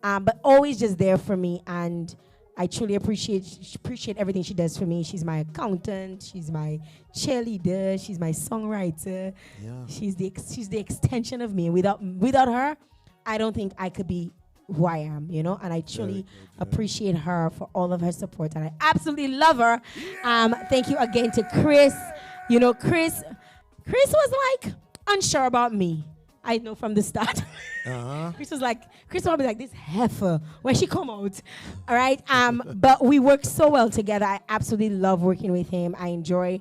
B: But always just there for me, and I truly appreciate everything she does for me. She's my accountant, she's my cheerleader, she's my songwriter.
C: Yeah.
B: She's the extension of me. Without her, I don't think I could be who I am, And I truly appreciate her for all of her support, and I absolutely love her. Thank you again to Chris. Chris was like unsure about me. I know from the start. Chris was probably like this heifer when she come out. All right. But we work so well together. I absolutely love working with him. I enjoy,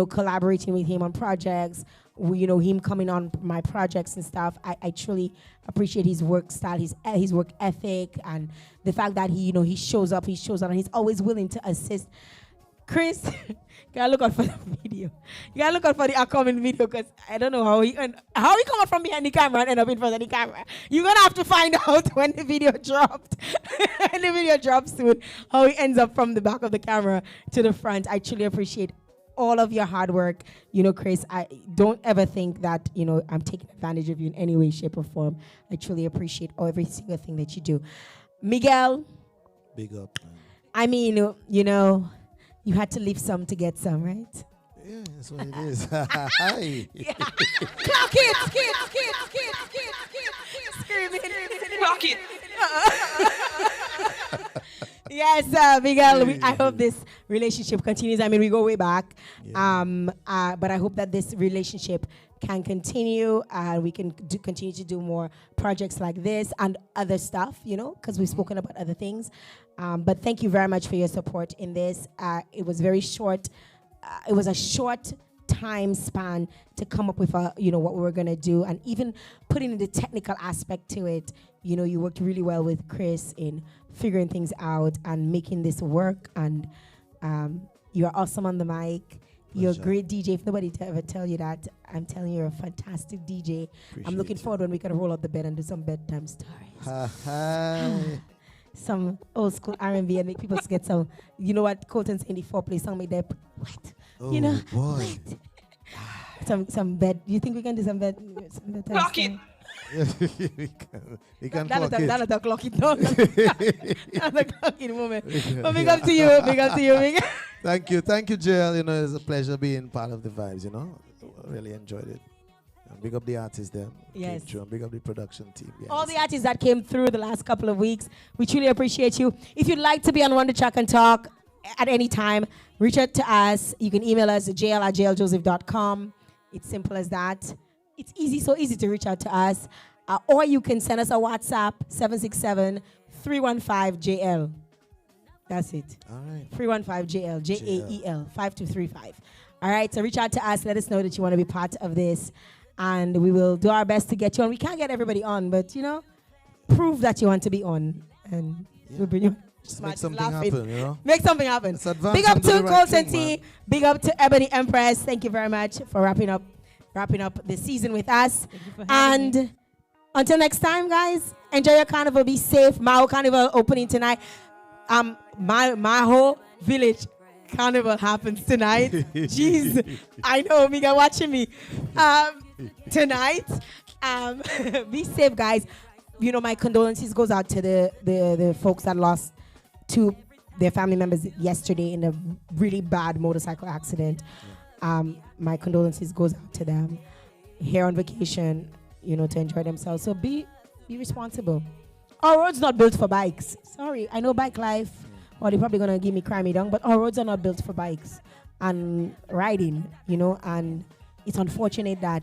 B: collaborating with him on projects. Him coming on my projects and stuff. I truly appreciate his work style, his work ethic, and the fact that he shows up, and he's always willing to assist. Chris, you gotta look out for the video. You gotta look out for the upcoming video, because I don't know how he come out from behind the camera and end up in front of the camera. You're gonna have to find out when the video dropped. When the video drops soon, how he ends up from the back of the camera to the front. I truly appreciate all of your hard work. Chris, I don't ever think that, I'm taking advantage of you in any way, shape, or form. I truly appreciate every single thing that you do. Miguel.
C: Big up, man.
B: I mean, you had to leave some to get some, right?
C: Yeah, that's what it is. Hi.
B: Clock it! Screaming.
F: Rock it.
B: Yes, Miguel. I hope this relationship continues. I mean, we go way back. But I hope that this relationship can continue. We can continue to do more projects like this and other stuff, you know, because we've spoken about other things. But thank you very much for your support in this. It was very short. It was a short time span to come up with what we were going to do, and even putting in the technical aspect to it. You know, you worked really well with Chris in figuring things out and making this work, and you're awesome on the mic. You're a great DJ. If nobody ever tell you that, I'm telling you, you're a fantastic DJ. I'm looking forward when we can roll out the bed and do some bedtime stories. Some old school R&B and make people get some, you know what Colton saying, the foreplay song made them wet.
C: Oh,
B: you know,
C: boy.
B: wet. Some bed. You think we can do some bed?
A: Clock it.
C: we can clock it.
B: That's a clock it. No, that's a clock it moment. But big up to you. Big up to you.
C: Thank you, Jael. You know, it's a pleasure being part of the vibes. You know, really enjoyed it. And big up the artists there.
B: Yes.
C: And big up the production team. Yes.
B: All the artists that came through the last couple of weeks, we truly appreciate you. If you'd like to be on Wonder Track and Talk at any time, reach out to us. You can email us at jael@jaeljoseph.com. It's simple as that. It's so easy to reach out to us. Or you can send us a WhatsApp, 767-315-JL. That's it.
C: All right.
B: 315-JL, JAEL, 5235. All right, so reach out to us. Let us know that you want to be part of this. And we will do our best to get you on. We can't get everybody on, but, you know, prove that you want to be on. And we'll bring you.
C: Just make something happen, you know?
B: Make something happen. Big up to Colton T. Big up to Ebony Empress. Thank you very much for wrapping up the season with us. And until next time, guys, enjoy your carnival. Be safe. Maho Carnival opening tonight. Maho Village Carnival happens tonight. Jeez, I know, Mika watching me. Tonight. Be safe, guys. You know, my condolences goes out to the folks that lost two their family members yesterday in a really bad motorcycle accident. My condolences goes out to them. Here on vacation, you know, to enjoy themselves. So be responsible. Our road's not built for bikes. Sorry, I know bike life. Or they're probably gonna give me cry me down, but our roads are not built for bikes and riding, you know, and it's unfortunate that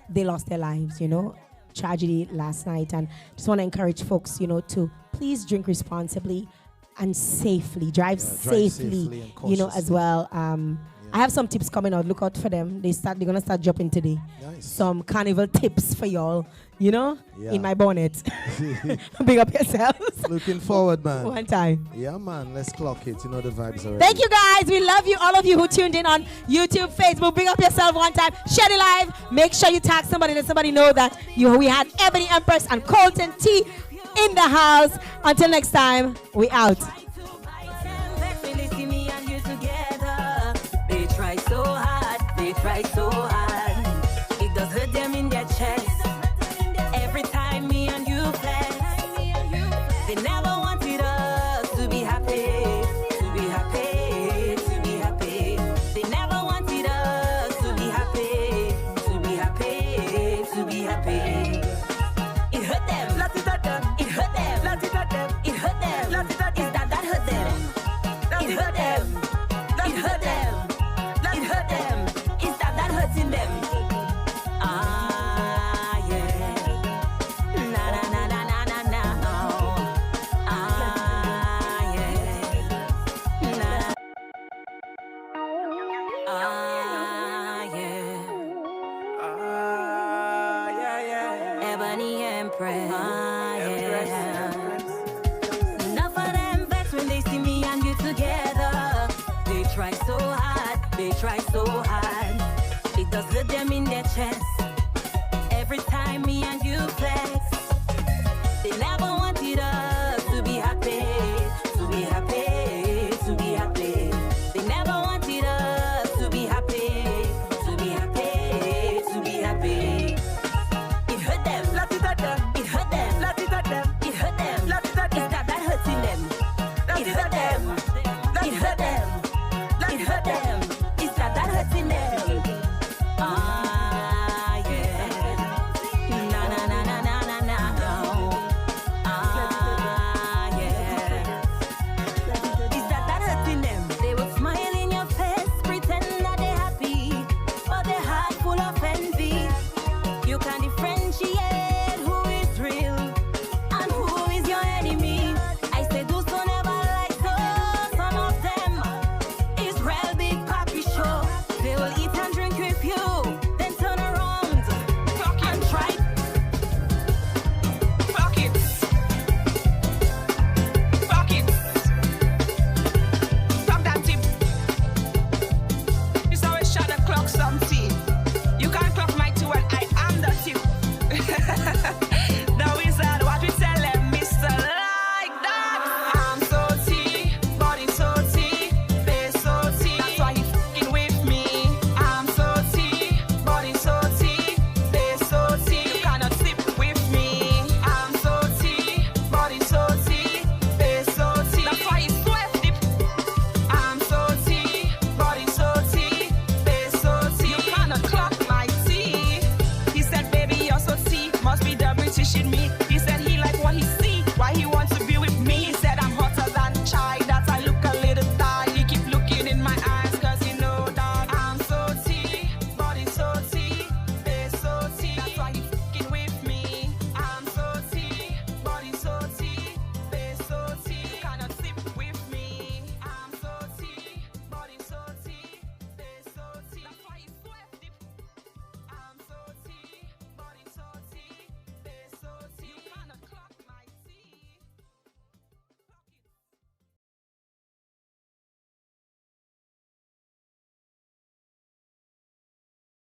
B: they lost their lives, you know. Tragedy last night, and just want to encourage folks, you know, to please drink responsibly and safely, drive safely, you know, as well. I have some tips coming out. Look out for them. They're gonna start dropping today.
C: Nice.
B: Some carnival tips for y'all, you know, in my bonnet. Big up yourselves.
C: Looking forward, man.
B: One time.
C: Yeah, man. Let's clock it. You know the vibes already.
B: Thank you, guys. We love you. All of you who tuned in on YouTube, Facebook. Big up yourself one time. Share it live. Make sure you tag somebody. Let somebody know that we had Ebony Empress and Colton T in the house. Until next time, we out.
A: Try so hard, it does hurt them in their chest. Every time me and you flex, they never wanted us to be happy, to be happy, to be happy. They never wanted us to be happy, to be happy, to be happy. It hurt them, it hurt them, it hurt them, it hurt them. Is that hurt them? It hurt them, it hurt them, it hurt them. Hurting them. Ah, yeah. Na na na na na na na. Ah, yeah. Na. Ah, yeah. Ah, yeah, yeah. Ebony Empress. Ah, yeah. Enough of them vex when they see me and you together. They try so hard. They try so hard. It does hurt them in their chest. Every time me and you flex, they never wanted us